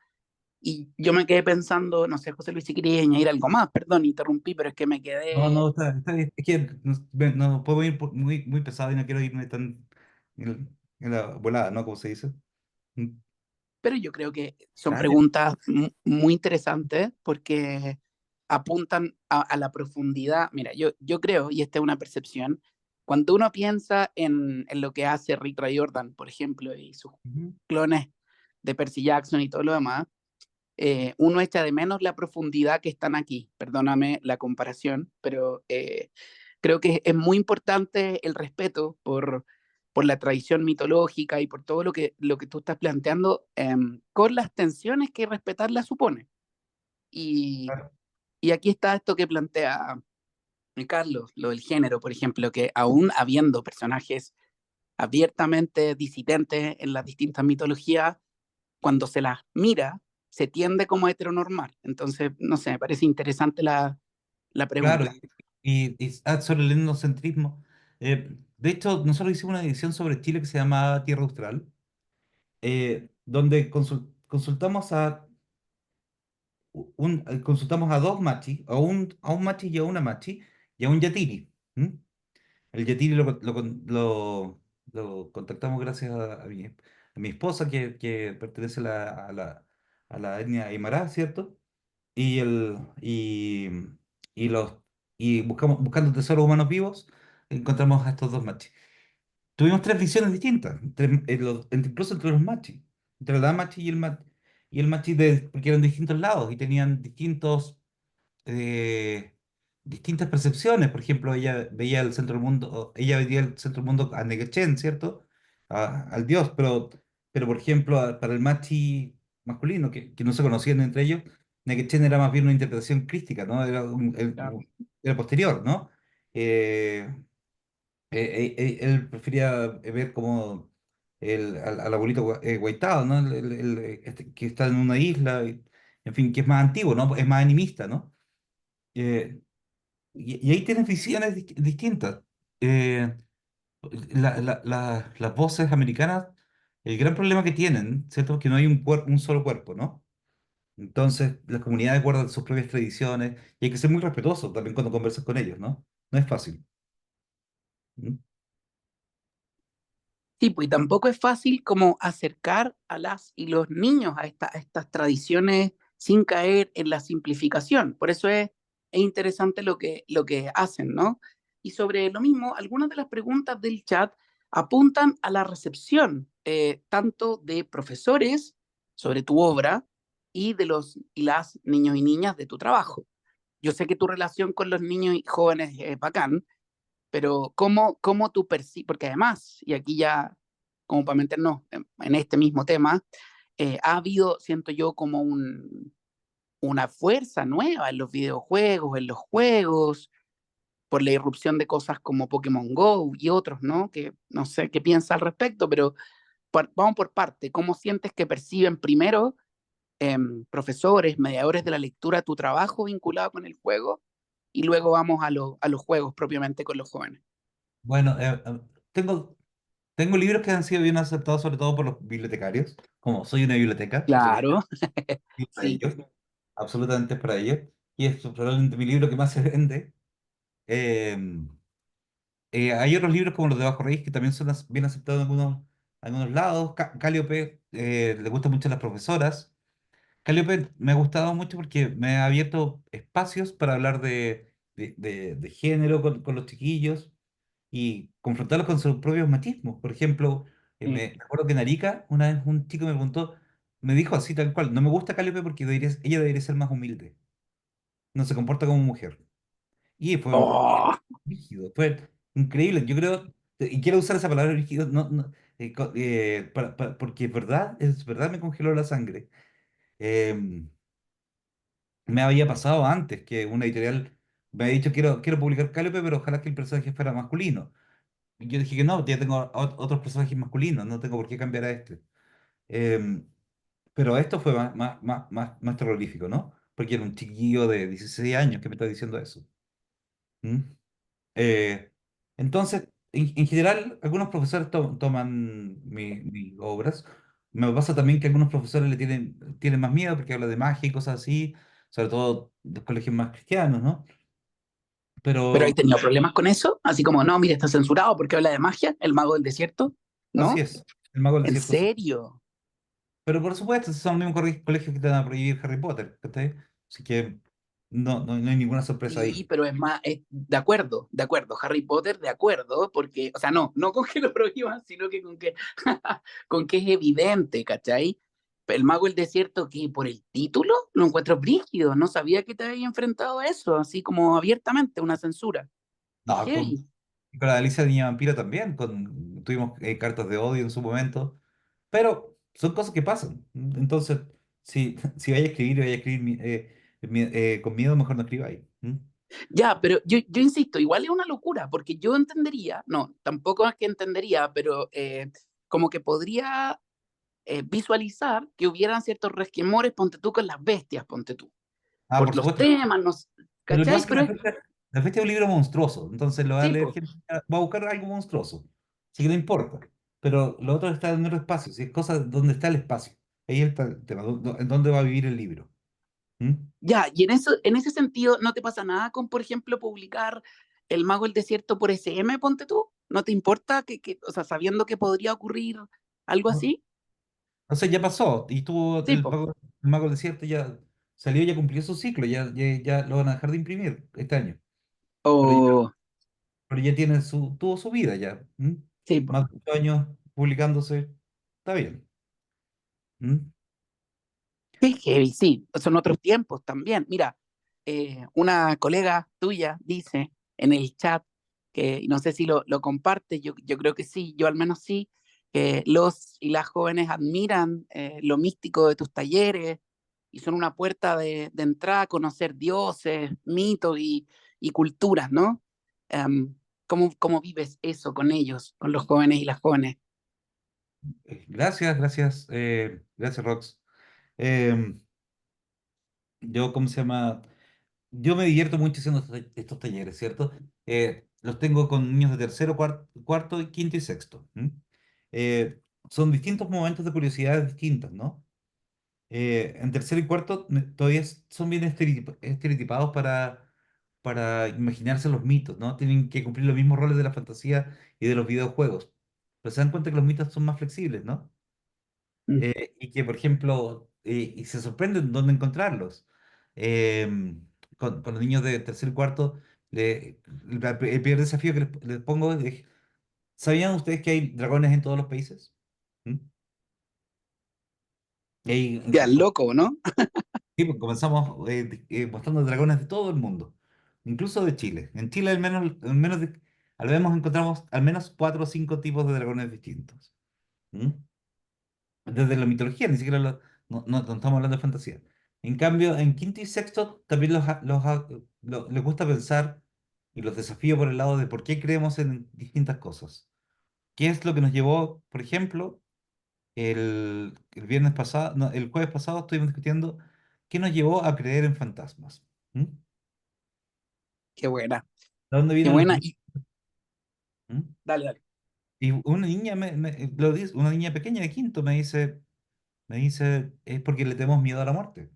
Y yo me quedé pensando, no sé, José Luis, si quería añadir algo más, perdón, interrumpí, pero es que me No, quedé. no, está bien. Es que no puedo ir muy, muy pesado y no quiero irme tan en la volada, ¿no? Como se dice. Mm. Pero yo creo que son Gracias. preguntas muy interesantes porque apuntan a la profundidad. Mira, yo creo, y esta es una percepción, cuando uno piensa en lo que hace Rick Riordan, por ejemplo, y sus Ujú. clones de Percy Jackson y todo lo demás, uno echa de menos la profundidad que están aquí. Perdóname la comparación, pero creo que es muy importante el respeto por la tradición mitológica y por todo lo que tú estás planteando, con las tensiones que respetarla supone. Y, Claro. y aquí está esto que plantea Carlos, lo del género, por ejemplo, que aún habiendo personajes abiertamente disidentes en las distintas mitologías, cuando se las mira, se tiende como heteronormal. Entonces, no sé, me parece interesante la Claro, pregunta. sobre el etnocentrismo. De hecho, nosotros hicimos una edición sobre Chile que se llama Tierra Austral, donde consultamos consultamos a dos machis, a un machi y a una machi, y a un yatiri. ¿M? El yatiri lo contactamos gracias a mi esposa, que pertenece a la etnia Aymara, ¿cierto? Y, el, y, los, y buscando tesoros humanos vivos, encontramos a estos dos machis. Tuvimos tres visiones distintas, incluso entre los machis, entre la machi y el machi, porque eran de distintos lados y tenían eh, distintas percepciones. Por ejemplo, ella veía el centro del mundo, ella veía el centro del mundo a Negechen, ¿cierto? Al dios, pero por ejemplo, para el machi masculino, que no se conocían entre ellos, Negechen era más bien una interpretación crística, ¿no? Claro. Era posterior, ¿no? Eh, Él prefería ver como al abuelito Guaitado, ¿no? Que está en una isla, en fin, que es más antiguo, ¿no? Es más animista, ¿no? Eh, y ahí tienes visiones distintas. Eh, las voces americanas, el gran problema que tienen, ¿cierto? Es que no hay un solo cuerpo, ¿no? Entonces, las comunidades guardan sus propias tradiciones y hay que ser muy respetuoso también cuando conversas con ellos, ¿no? No es fácil. ¿Mm? Sí, pues y tampoco es fácil como acercar a las y los niños a estas tradiciones sin caer en la simplificación. Por eso es interesante lo que hacen, ¿no? Y sobre lo mismo, algunas de las preguntas del chat apuntan a la recepción, tanto de profesores sobre tu obra y de los y las niños y niñas de tu trabajo. Yo sé que tu relación con los niños y jóvenes es bacán, pero ¿cómo tú percibes? Porque además, y aquí ya, como para meternos en este mismo tema, ha habido, siento yo, como una fuerza nueva en los videojuegos, en los juegos, por la irrupción de cosas como Pokémon Go y otros, ¿no? Que no sé qué piensa al respecto, pero vamos por parte. ¿Cómo sientes que perciben primero, profesores, mediadores de la lectura, tu trabajo vinculado con el juego? Y luego vamos a los juegos propiamente con los jóvenes. Bueno, tengo Tengo libros que han sido bien aceptados, sobre todo por los bibliotecarios. Como soy una biblioteca, Claro, es para sí. ellos, absolutamente es para ellos. Y es probablemente mi libro que más se vende. Eh, Hay otros libros como los de Bajo Raíz que también son bien aceptados en algunos lados. Calliope le gusta mucho a las profesoras. Calliope me ha gustado mucho porque me ha abierto espacios para hablar de género con los chiquillos y confrontarlos con sus propios machismos. Por ejemplo, Sí. me acuerdo que en Arica una vez un chico me preguntó, me dijo así tal cual, no me gusta Calliope porque ella debería ser más humilde, no se comporta como mujer. Y fue Oh, rígido, fue increíble. Yo creo, y quiero usar esa palabra rígido, porque es verdad, me congeló la sangre. me había pasado antes que una editorial me había dicho, quiero publicar Cáliope, pero ojalá que el personaje fuera masculino. Y yo dije que no, ya tengo otros personajes masculinos, no tengo por qué cambiar a este. Em, pero esto fue más terrorífico, ¿no? Porque era un chiquillo de 16 años que me está diciendo eso. ¿Mm? Eh, entonces, en general, algunos profesores toman mis obras. Me pasa también que algunos profesores tienen más miedo porque habla de magia y cosas así, sobre todo de colegios más cristianos, ¿no? ¿Pero hay Pero tenido problemas con eso? Así como, no, mire, está censurado porque habla de magia, el mago del desierto, así ¿no? es, el mago del ¿En desierto sí. serio? Pero por supuesto, esos son los mismos colegios que te van a prohibir Harry Potter, ¿cachai? Así que no hay ninguna sorpresa Sí, ahí. pero es más, de acuerdo, Harry Potter, de acuerdo, porque, o sea, no con que lo prohíban, sino que con que, con que es evidente, ¿cachai? El mago del desierto, que por el título lo encuentro brígido, no sabía que te había enfrentado a eso, así como abiertamente, una censura. Qué No, heavy. con la Alicia Niña Vampiro también, tuvimos cartas de odio en su momento, pero son cosas que pasan. Entonces, si, si vaya a escribir con miedo, mejor no escribáis. Ya, pero yo insisto, igual es una locura, porque yo entendería, no, tampoco es que entendería, pero como que podría visualizar que hubieran ciertos resquemores, ponte tú con las bestias, ponte tú, Ah, por por los supuesto. temas, no, Pero lo que pasa ¿cachai? es que Pero es, la Bestia es un libro monstruoso, entonces lo va a sí, leer pues, gente, va a buscar algo monstruoso. Así que no importa. Pero lo otro está en otro espacio, si es cosa donde está el espacio. Ahí está el tema, en dónde va a vivir el libro. ¿Mm? ya, y en ese sentido, ¿no te pasa nada con, por ejemplo, publicar El Mago del Desierto por SM, ponte tú? ¿No te importa o sea, sabiendo que podría ocurrir algo No, así? o sea, ya pasó, y tuvo Sí, pues. el Mago del Desierto, ya salió, ya cumplió su ciclo, ya lo van a dejar de imprimir este año. Pero ya, O, pero ya tuvo su vida ya. ¿Mm? sí, pues. Más de 8 años publicándose, está bien. ¿Mm? Qué heavy, sí, son otros tiempos también. Mira, una colega tuya dice en el chat que, y no sé si lo comparte, yo creo que sí, yo al menos sí, que los y las jóvenes admiran lo místico de tus talleres y son una puerta de entrada a conocer dioses, mitos y culturas, ¿no? ¿Cómo vives eso con ellos, con los jóvenes y las jóvenes? Gracias, Rox. Em, ¿Cómo se llama? Yo me divierto mucho haciendo estos talleres, ¿cierto? Los tengo con niños de tercero, cuarto, quinto y sexto. ¿M? Son distintos momentos de curiosidades distintas, ¿no? En tercero y cuarto todavía son bien estereotipados para imaginarse los mitos, ¿no? Tienen que cumplir los mismos roles de la fantasía y de los videojuegos. Pero se dan cuenta que los mitos son más flexibles, ¿no? Mm. Y que, por ejemplo, y se sorprenden dónde encontrarlos. Con los niños de tercer y cuarto, el primer desafío que les pongo es, ¿sabían ustedes que hay dragones en todos los países? ¿Mm? Y ahí, Ya, loco, ¿no? sí, pues, comenzamos mostrando dragones de todo el mundo, incluso de Chile. En Chile al menos encontramos al menos 4 o 5 tipos de dragones distintos. ¿Mm? Desde la mitología, ni siquiera no estamos hablando de fantasía. En cambio, en quinto y sexto también les gusta pensar y los desafío por el lado de por qué creemos en distintas cosas. ¿Qué es lo que nos llevó, por ejemplo, el viernes pasado, no, el jueves pasado estuvimos discutiendo qué nos llevó a creer en fantasmas? ¿Mm? Qué buena, ¿De dónde qué vienen los buena. mitos? ¿Mm? Dale, dale. Y una niña lo dice, una niña pequeña de quinto me dice, es porque le tenemos miedo a la muerte.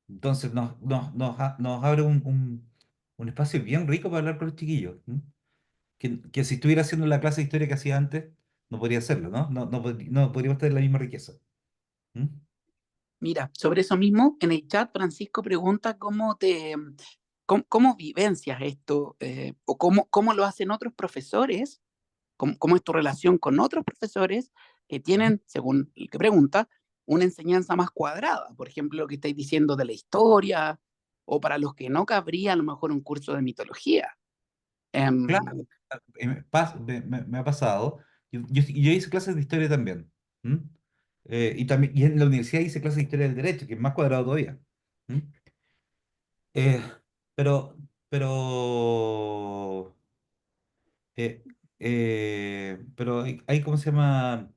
Entonces nos abre un espacio bien rico para hablar con los chiquillos. ¿M? Que si estuviera haciendo la clase de historia que hacía antes, no podría hacerlo, ¿no? No podríamos tener la misma riqueza. ¿M? Mira, sobre eso mismo, en el chat Francisco pregunta cómo vivencias esto, o cómo lo hacen otros profesores, cómo es tu relación con otros profesores que tienen, según el que pregunta, una enseñanza más cuadrada. Por ejemplo, lo que estáis diciendo de la historia, o para los que no cabría a lo mejor un curso de mitología. Claro, Em, me ha pasado. Yo hice clases de historia también. ¿M? Y en la universidad hice clases de historia del derecho, que es más cuadrado todavía. ¿Mm? Eh, pero, pero, eh, pero hay, ¿cómo se llama?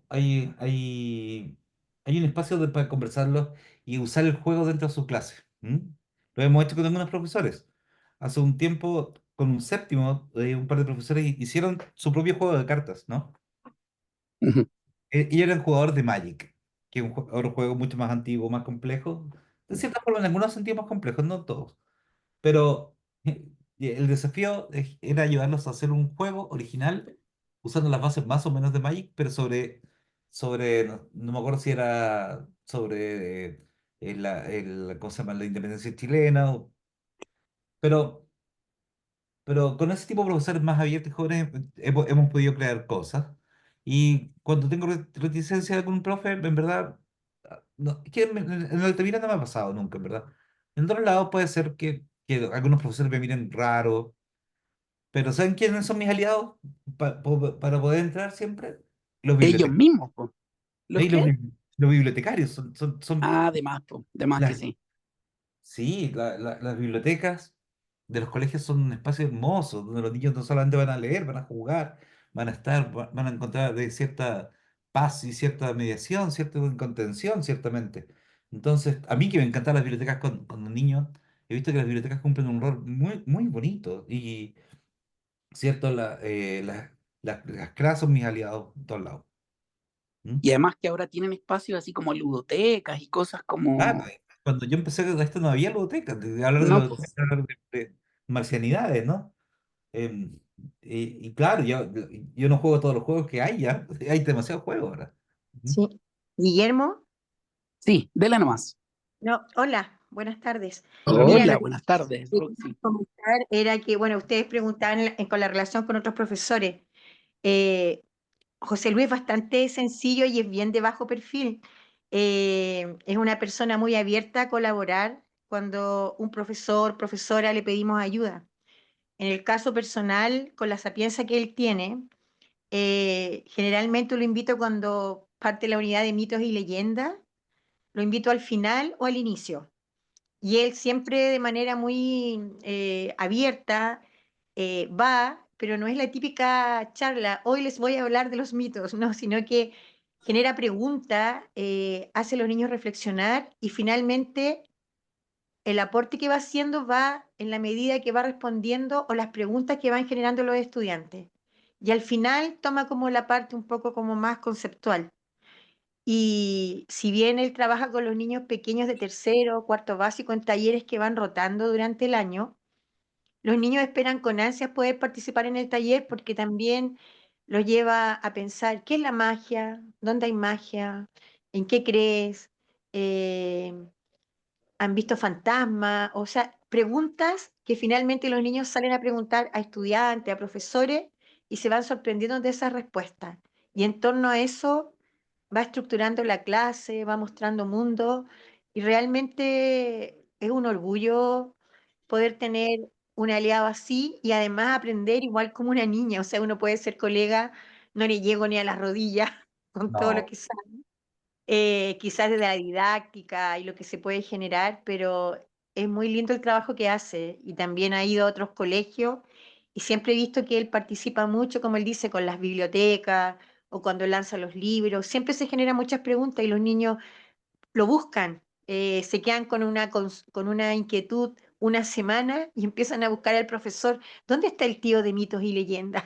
Hay, hay, hay un espacio para conversarlo y usar el juego dentro de su clase. ¿Mm? Lo hemos hecho con algunos profesores. Hace un tiempo, con un séptimo, un par de profesores hicieron su propio juego de cartas, ¿no? Ujú. Ellos eran jugadores de Magic, que es otro juego mucho más antiguo, más complejo. De cierta forma, en algunos sentidos más complejos, no todos. Pero el desafío era ayudarlos a hacer un juego original usando las bases más o menos de Magic, pero no me acuerdo si era sobre ¿cómo se llama? La independencia chilena, pero, pero con ese tipo de profesores más abiertos y jóvenes hemos podido crear cosas. Y cuando tengo reticencia con un profe, en verdad, no, es que en Altamira no me ha pasado nunca, en verdad. En otros lados puede ser que algunos profesores me miren raro, pero ¿saben quiénes son mis aliados para poder entrar siempre? Los Ellos bibliotecarios. mismos, po. ¿Los qué? Los bibliotecarios son Ah, de más que las, sí. sí, las bibliotecas de los colegios son un espacio hermoso, donde los niños no solamente van a leer, van a jugar, van a estar, van a encontrar de cierta paz y cierta mediación, cierta contención, ciertamente. Entonces, a mí que me encantan las bibliotecas con los niños, he visto que las bibliotecas cumplen un rol muy, muy bonito. Y, cierto, las clases son mis aliados en todos lados. ¿Mm? Y además que ahora tienen espacios así como ludotecas y cosas Ah, como... cuando yo empecé con esto no había ludotecas, de hablar de No, ludotecas, pues. hablar de marcianidades, ¿no? Em, y claro, yo no juego todos los juegos que hay ya. Hay demasiados juegos ahora. Ujú. Sí. Guillermo, Sí, dele nomás. no, hola, buenas tardes. Hola, Mira, Rox. Hola, lo que buenas tardes, quería Roxy. comentar era que, bueno, ustedes preguntaban con la relación con otros profesores. Eh, José Luis es bastante sencillo y es bien de bajo perfil. Es una persona muy abierta a colaborar cuando un profesor, profesora le pedimos ayuda. En el caso personal, con la sapiencia que él tiene, generalmente lo invito cuando parte la unidad de mitos y leyendas, lo invito al final o al inicio. Y él siempre de manera muy abierta va, pero no es la típica charla, hoy les voy a hablar de los mitos, no, sino que genera preguntas, hace a los niños reflexionar y finalmente el aporte que va haciendo va en la medida que va respondiendo o las preguntas que van generando los estudiantes. Y al final toma como la parte un poco como más conceptual. Y si bien él trabaja con los niños pequeños de tercero, cuarto básico en talleres que van rotando durante el año, los niños esperan con ansias poder participar en el taller porque también los lleva a pensar qué es la magia, dónde hay magia, en qué crees, eh, han visto fantasmas, o sea, preguntas que finalmente los niños salen a preguntar a estudiantes, a profesores y se van sorprendiendo de esas respuestas. Y en torno a eso va estructurando la clase, va mostrando mundo y realmente es un orgullo poder tener un aliado así y además aprender igual como una niña, o sea, uno puede ser colega, no le llego ni a las rodillas con todo lo No, que sabe, quizás de la didáctica y lo que se puede generar, pero es muy lindo el trabajo que hace y también ha ido a otros colegios y siempre he visto que él participa mucho, como él dice, con las bibliotecas o cuando lanza los libros, siempre se generan muchas preguntas y los niños lo buscan, se quedan con una inquietud una semana y empiezan a buscar al profesor, ¿dónde está el tío de mitos y leyendas?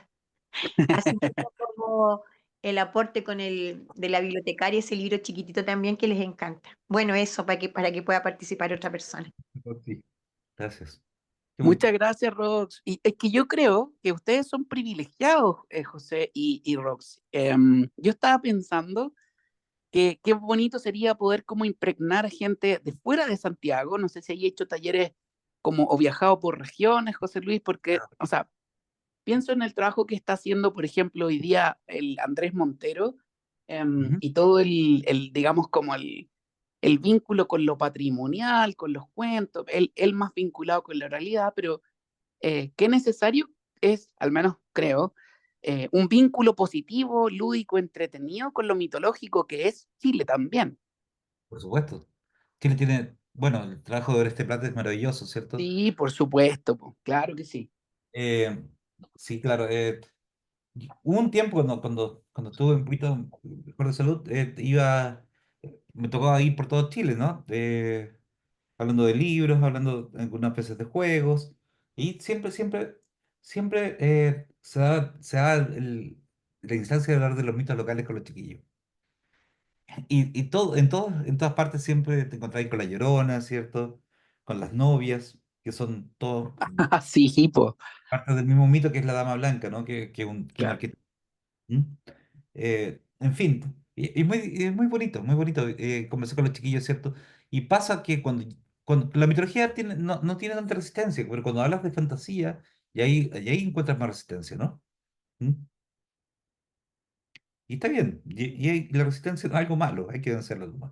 Así que es como el aporte con el de la bibliotecaria, ese libro chiquitito también que les encanta. Bueno, eso para que pueda participar otra persona. sí, gracias. Qué Muchas bonito. gracias, Rox. Y es que yo creo que ustedes son privilegiados, José y Rox. Yo estaba pensando que qué bonito sería poder como impregnar a gente de fuera de Santiago. No sé si hay hecho talleres como o viajado por regiones, José Luis, porque, o sea, pienso en el trabajo que está haciendo, por ejemplo, hoy día el Andrés Montero Ujú. y todo digamos, como el vínculo con lo patrimonial, con los cuentos, él más vinculado con la realidad, pero qué necesario es, al menos creo, un vínculo positivo, lúdico, entretenido con lo mitológico que es Chile también. Por supuesto. Chile tiene bueno, el trabajo de Oreste Plata es maravilloso, ¿cierto? Sí, por supuesto, po, claro que sí. Eh, sí, claro. Hubo un tiempo cuando estuve un poquito mejor de salud, me tocaba ir por todo Chile, ¿no? Hablando de libros, hablando algunas veces de juegos, y siempre se da la instancia de hablar de los mitos locales con los chiquillos. Y en todas partes siempre te encontrás con la Llorona, ¿cierto? Con las novias, que son todos Sí, po, parte del mismo mito que es la Dama Blanca, ¿no? Que un claro. arquetipo. ¿Mm? En fin, y es muy bonito conversar con los chiquillos, ¿cierto? Y pasa que cuando la mitología no tiene tanta resistencia, pero cuando hablas de fantasía, y ahí encuentras más resistencia, ¿no? ¿Mm? Y está bien, y la resistencia no es algo malo, hay que vencerlo nomás.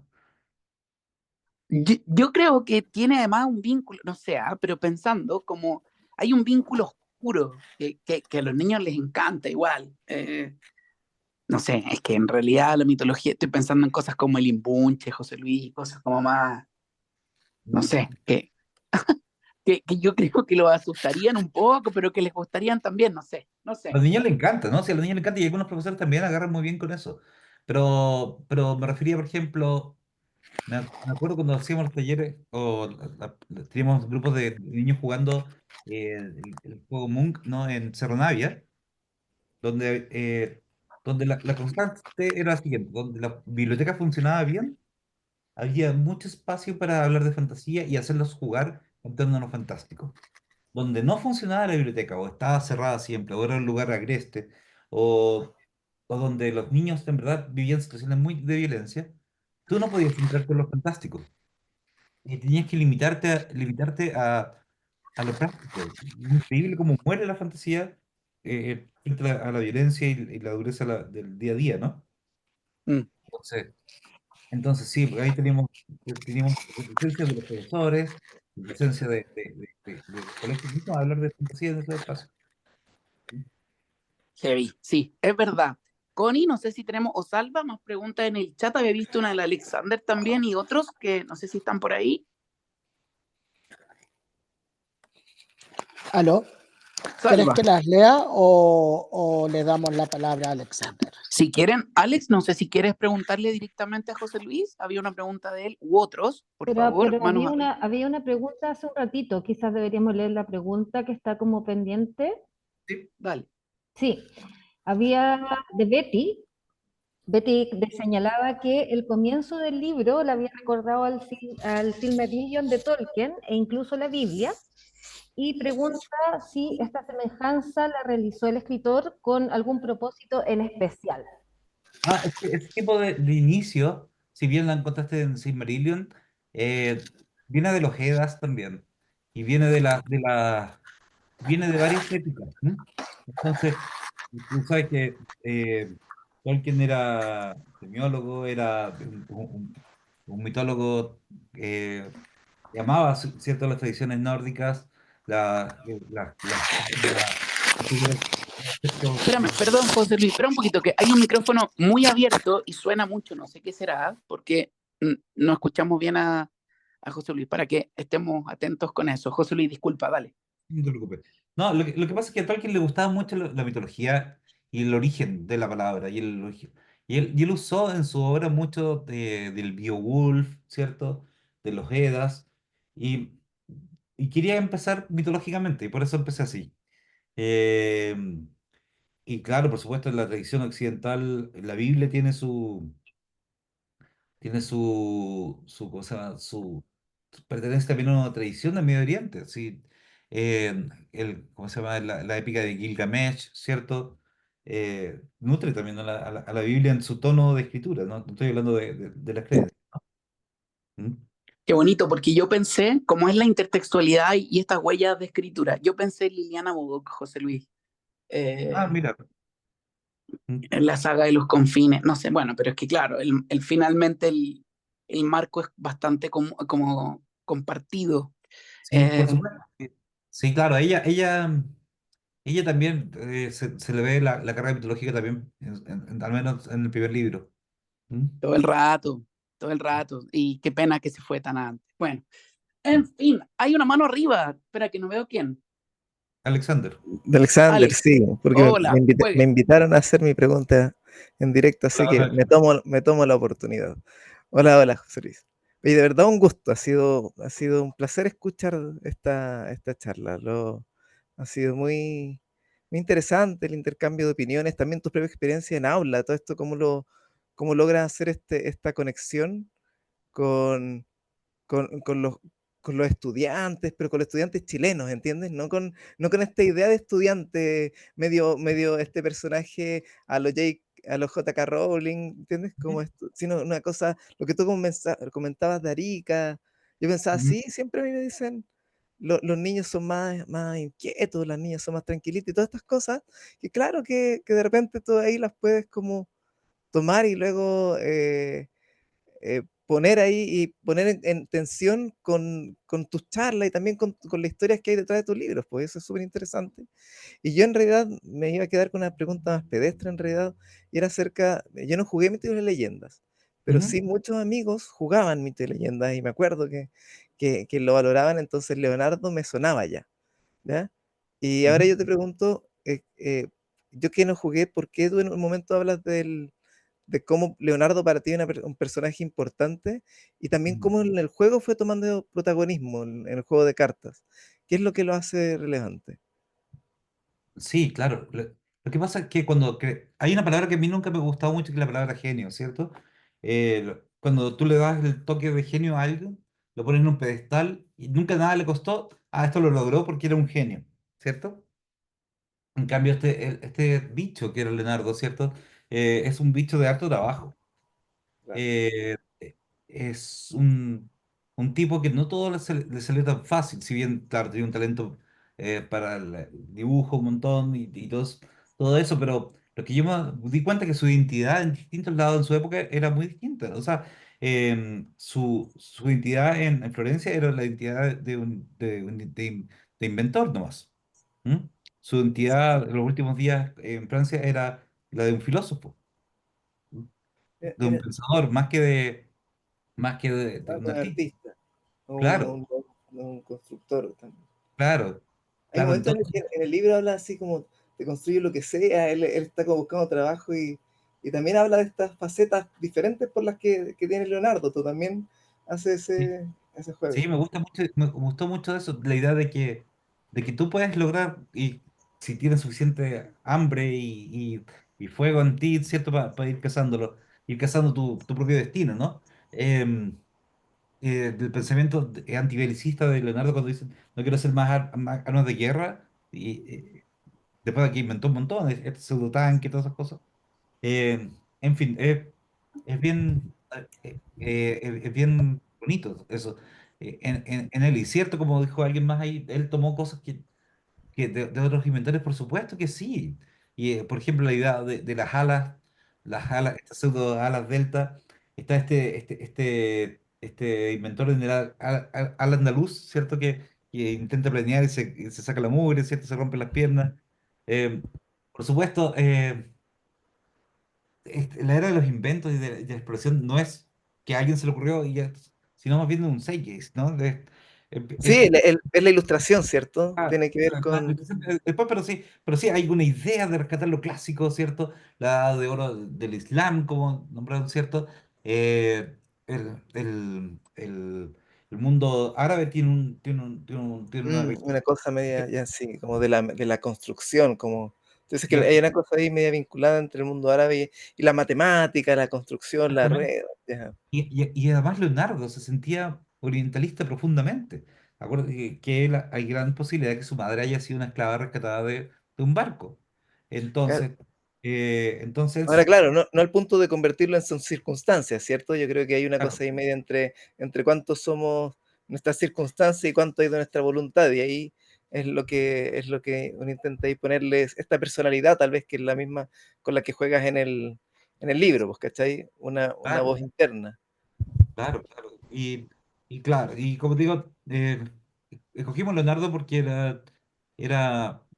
Yo creo que tiene además un vínculo, no sé, pero pensando como hay un vínculo oscuro que a los niños les encanta igual. No sé, es que en realidad la mitología, estoy pensando en cosas como el Imbunche, José Luis, cosas como más, no ¿Mm? sé, que yo creo que los asustarían un poco, pero que les gustarían también, no sé, no A sé. los niños les encanta, ¿no? Sí, a los niños les encanta y algunos profesores también agarran muy bien con eso. Pero me refería, por ejemplo, me acuerdo cuando hacíamos los talleres o teníamos grupos de niños jugando el juego Monk, ¿no? En Cerro Navia, donde la constante era la siguiente, donde la biblioteca funcionaba bien, había mucho espacio para hablar de fantasía y hacerlos jugar en términos fantásticos. Donde no funcionaba la biblioteca, o estaba cerrada siempre, o era un lugar agreste, o, o donde los niños en verdad vivían situaciones muy de violencia, tú no podías entrar con lo fantástico. Y tenías que limitarte a lo práctico. Increíble cómo muere la fantasía frente a la violencia y la dureza del día a día, ¿no? Mm, Entonces, entonces sí, porque ahí teníamos presencia de los profesores, presencia de los colegios mismos a hablar de fantasía en esos espacios. heavy, sí, es verdad. Connie, no sé si tenemos, o Salva, más preguntas en el chat, había visto una del Alexander también y otros que no sé si están por ahí. ¿Aló? ¿Quieres Salva, que las lea o le damos la palabra a Alexander? si quieren, Alex, no sé si quieres preguntarle directamente a José Luis, había una pregunta de él u otros, por favor, Pero manos arriba. había una pregunta hace un ratito, quizás deberíamos leer la pregunta que está como pendiente. Sí. Dale. Sí, había de Betty. Betty señalaba que el comienzo del libro le había recordado al Silmarillion de Tolkien e incluso la Biblia, y pregunta si esta semejanza la realizó el escritor con algún propósito en especial. Ese tipo de inicio, si bien la encontraste en Silmarillion, viene de los Edas también. Y viene de varias épocas. ¿M? Entonces, tú sabes que Tolkien era semiólogo, era un mitólogo que amaba, ¿cierto?, las tradiciones nórdicas, las figuras, Espérame, perdón, José Luis, espera un poquito, que hay un micrófono muy abierto y suena mucho, no sé qué será, porque no escuchamos bien a José Luis, para que estemos atentos con eso. José Luis, disculpa, dale. no te preocupes. No, lo que pasa es que a Tolkien le gustaba mucho la mitología y el origen de la palabra. Y él usó en su obra mucho del Beowulf, ¿cierto? De los Edas. Y, y quería empezar mitológicamente, y por eso empecé así. Eh, y claro, por supuesto, en la tradición occidental, la Biblia ¿cómo se llama? Pertenece también a una tradición del Medio Oriente, ¿sí? ¿Cómo se llama? La épica de Gilgamesh, ¿cierto? Nutre también a la Biblia en su tono de escritura, ¿no? No estoy hablando de las creencias. ¿Mm? Qué bonito, porque yo pensé, cómo es la intertextualidad y estas huellas de escritura, yo pensé en Liliana Bodoc, José Luis, Ah, eh, mira. ¿Mm? en la saga de los confines, no sé, bueno, pero es que claro, finalmente el marco es bastante como compartido. Sí, por Eh, supuesto. Sí, claro, ella también se le ve la carga mitológica también, al menos en el primer libro. ¿Mm? todo el rato, todo el rato. Y qué pena que se fue tan antes. Bueno, en fin, hay una mano arriba. Espera, que no veo quién. Alexander. De Alexander, Alex, sí, porque hola, me juegue. invitaron a hacer mi pregunta en directo, así que Hola. me tomo la oportunidad. Hola, José Luis. Y de verdad un gusto, ha sido un placer escuchar esta charla. Ha sido muy interesante el intercambio de opiniones, también tu propia experiencia en aula, todo esto, cómo logras hacer esta conexión con, con con los estudiantes, pero con los estudiantes chilenos, ¿entiendes? No con esta idea de estudiante medio este personaje a los J.K. Rowling, ¿entiendes? Como esto, sino una cosa, lo que tú comentabas de Arica, yo pensaba, Ujú. sí, siempre a mí me dicen, los niños son más inquietos, las niñas son más tranquilitas y todas estas cosas, que claro que de repente tú ahí las puedes como tomar y luego poner ahí y poner en tensión con tus charlas y también con las historias que hay detrás de tus libros, pues eso es súper interesante. Y yo en realidad me iba a quedar con una pregunta más pedestre en realidad, y era acerca, yo no jugué Mitos y Leyendas, pero Ujú. sí muchos amigos jugaban Mitos y Leyendas y me acuerdo que lo valoraban, entonces Leonardo me sonaba ya, ¿ya? Y ahora Ujú. yo te pregunto, yo que no jugué, ¿por qué tú en un momento hablas de cómo Leonardo para ti es un personaje importante y también Ujú. cómo en el juego fue tomando protagonismo en el juego de cartas? ¿Qué es lo que lo hace relevante? Sí, claro. Lo que pasa es que hay una palabra que a mí nunca me ha gustado mucho, que es la palabra genio, ¿cierto? Cuando tú le das el toque de genio a alguien, lo pones en un pedestal y nunca nada le costó, esto lo logró porque era un genio, ¿cierto? En cambio, este bicho que era Leonardo, ¿cierto? Es un bicho de harto trabajo. Claro. eh, es un tipo que no todo le salió tan fácil, si bien, claro, tenía un talento para el dibujo un montón y todo eso, pero lo que yo me di cuenta que su identidad en distintos lados en su época era muy distinta. O sea, su identidad en Florencia era la identidad de inventor nomás. ¿Mm? Su identidad en los últimos días en Francia era la de un filósofo, de un Era pensador, más que de un un artista. artista, o Claro, un constructor también. claro, Hay un claro. momento en el Entonces, que en el libro habla así como de construir lo que sea, él está como buscando trabajo y también habla de estas facetas diferentes por las que tiene Leonardo. Tú también haces sí, ese juego. sí, me gusta mucho, me gustó mucho eso, la idea de que tú puedes lograr, y si tienes suficiente hambre y fuego en ti, ¿cierto? Para ir cazando tu propio destino, ¿no? Del pensamiento antibelicista de Leonardo cuando dice, no quiero hacer más armas de guerra, y después de que inventó un montón, este pseudotanque y todas esas cosas. En fin, es bien, es bien bonito eso en él. Y cierto, como dijo alguien más ahí, él tomó cosas que de otros inventores, por supuesto que sí. Y por ejemplo, la idea de las alas, estas pseudo alas delta, está este inventor en el ala andaluz, ¿cierto? Que intenta planear y se saca la mugre, ¿cierto? Se rompe las piernas. Eh, por supuesto, la era de los inventos y de la exploración no es que a alguien se le ocurrió y ya, sino más bien de un zeitgeist, ¿no? Sí, es la ilustración, ¿cierto? Ah, Tiene que ver con... entonces, después, pero sí hay una idea de rescatar lo clásico, ¿cierto? La edad de oro del Islam, como nombraron, ¿cierto? Eh, el, el, el, el mundo árabe tiene una riqueza. Una cosa media, ya sí, como de la construcción, como... Entonces que Y hay una cosa ahí media vinculada entre el mundo árabe y la matemática, la construcción, la exactamente. red. Ya. Y además Leonardo se sentía orientalista profundamente. Acuérdate que hay gran posibilidad de que su madre haya sido una esclava rescatada de un barco. Claro. Entonces, Ahora, entonces, claro, no al punto de convertirlo en son circunstancias, ¿cierto? Yo creo que hay una claro, cosa ahí media entre cuántos somos nuestras circunstancias y cuánto hay de nuestra voluntad, y ahí es lo que uno intenta ahí ponerles esta personalidad, tal vez que es la misma con la que juegas en el libro, pues, ¿cachai? Una claro, voz interna. claro. Y claro, y como te digo, escogimos Leonardo porque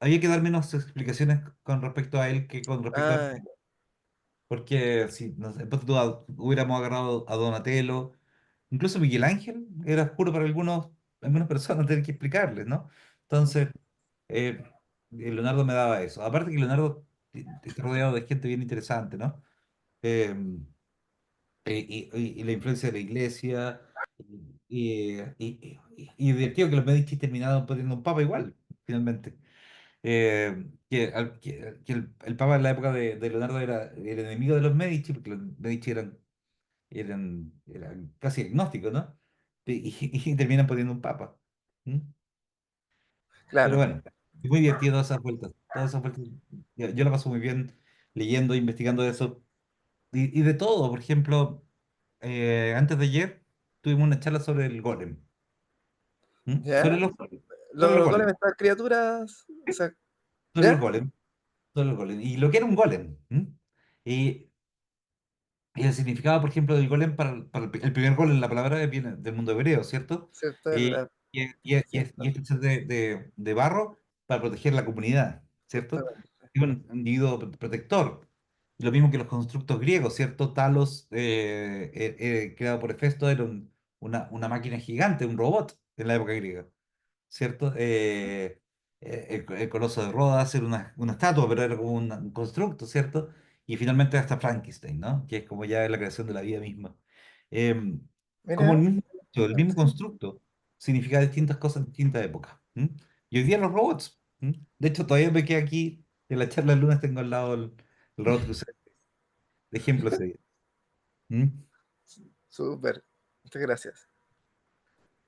había que dar menos explicaciones con respecto a él que con respecto a... Ah, Porque si no sé, ponte tú, hubiéramos agarrado a Donatello, incluso Miguel Ángel, era oscuro para algunas personas tener que explicarles, ¿no? Entonces, eh, Leonardo me daba eso. Aparte que Leonardo está rodeado de gente bien interesante, ¿no? Eh, y la influencia de la iglesia, y divertido que los Medici terminaron poniendo un papa igual, finalmente. Que el papa en la época de Leonardo era enemigo de los Medici, porque los Medici eran casi agnósticos, ¿no? Y terminan poniendo un papa. ¿Mm? Pero Claro. bueno, es muy divertido todas esas vueltas. Yo la paso muy bien leyendo, investigando eso, y de todo. Por ejemplo, antes de ayer tuvimos una charla sobre el golem. ¿Mm? ¿Ya? Sobre los Los golems, golem, estas criaturas, o sea, sobre los ¿ya? golem, sobre los golem. Y lo que era un golem. ¿Mm? Y Y el significado, por ejemplo, del golem para el primer golem, la palabra viene del mundo hebreo, ¿cierto? ¿Cierto? Y este ser de barro para proteger la comunidad, ¿cierto? Exactamente. Y un individuo protector. Lo mismo que los constructos griegos, ¿cierto? Talos, creado por Hefesto, era una máquina gigante, un robot en la época griega, ¿cierto? El Coloso de Rodas era una estatua, pero era como un constructo, ¿cierto? Y finalmente hasta Frankenstein, ¿no? Que es como ya la creación de la vida misma. Em, Como Mira, el mismo constructo significa distintas cosas en distintas épocas. ¿M? Y hoy día los robots. ¿M? De hecho, todavía me queda aquí, en la charla del lunes tengo al lado el robot que usé de ejemplo ese día. ¿M? súper. Muchas gracias.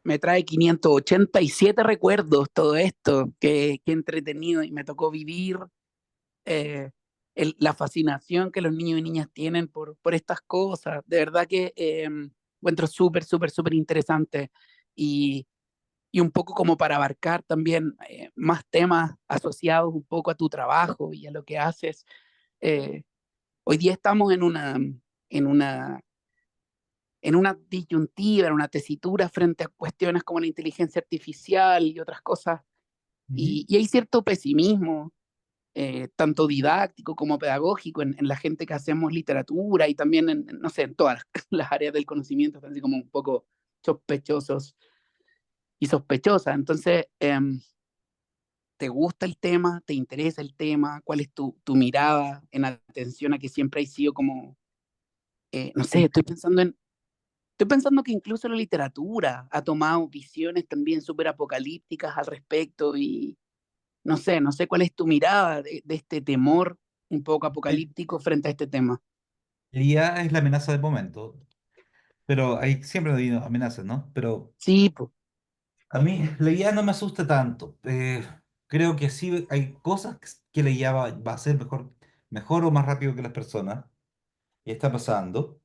Me trae 587 recuerdos todo esto, qué entretenido, y me tocó vivir eh, la fascinación que los niños y niñas tienen por estas cosas. De verdad que encuentro súper, súper, súper interesante, y, y un poco como para abarcar también más temas asociados un poco a tu trabajo y a lo que haces. Eh, Hoy día estamos en una, en una disyuntiva, en una tesitura frente a cuestiones como la inteligencia artificial y otras cosas, Ujú. y hay cierto pesimismo, tanto didáctico como pedagógico, en la gente que hacemos literatura, y también no sé, en todas las áreas del conocimiento, así como un poco sospechosos y sospechosas. Entonces, ¿te gusta el tema? ¿Te interesa el tema? ¿Cuál es tu mirada en atención a que siempre hay sido como, no sé, estoy pensando que incluso la literatura ha tomado visiones también súper apocalípticas al respecto, y no sé cuál es tu mirada de este temor un poco apocalíptico frente a este tema. El IA es la amenaza del momento, pero hay siempre ha habido amenazas, ¿no? Pero Sí, pues, a mí la IA no me asusta tanto. Creo que sí hay cosas que la IA va a hacer mejor o más rápido que las personas, y está pasando.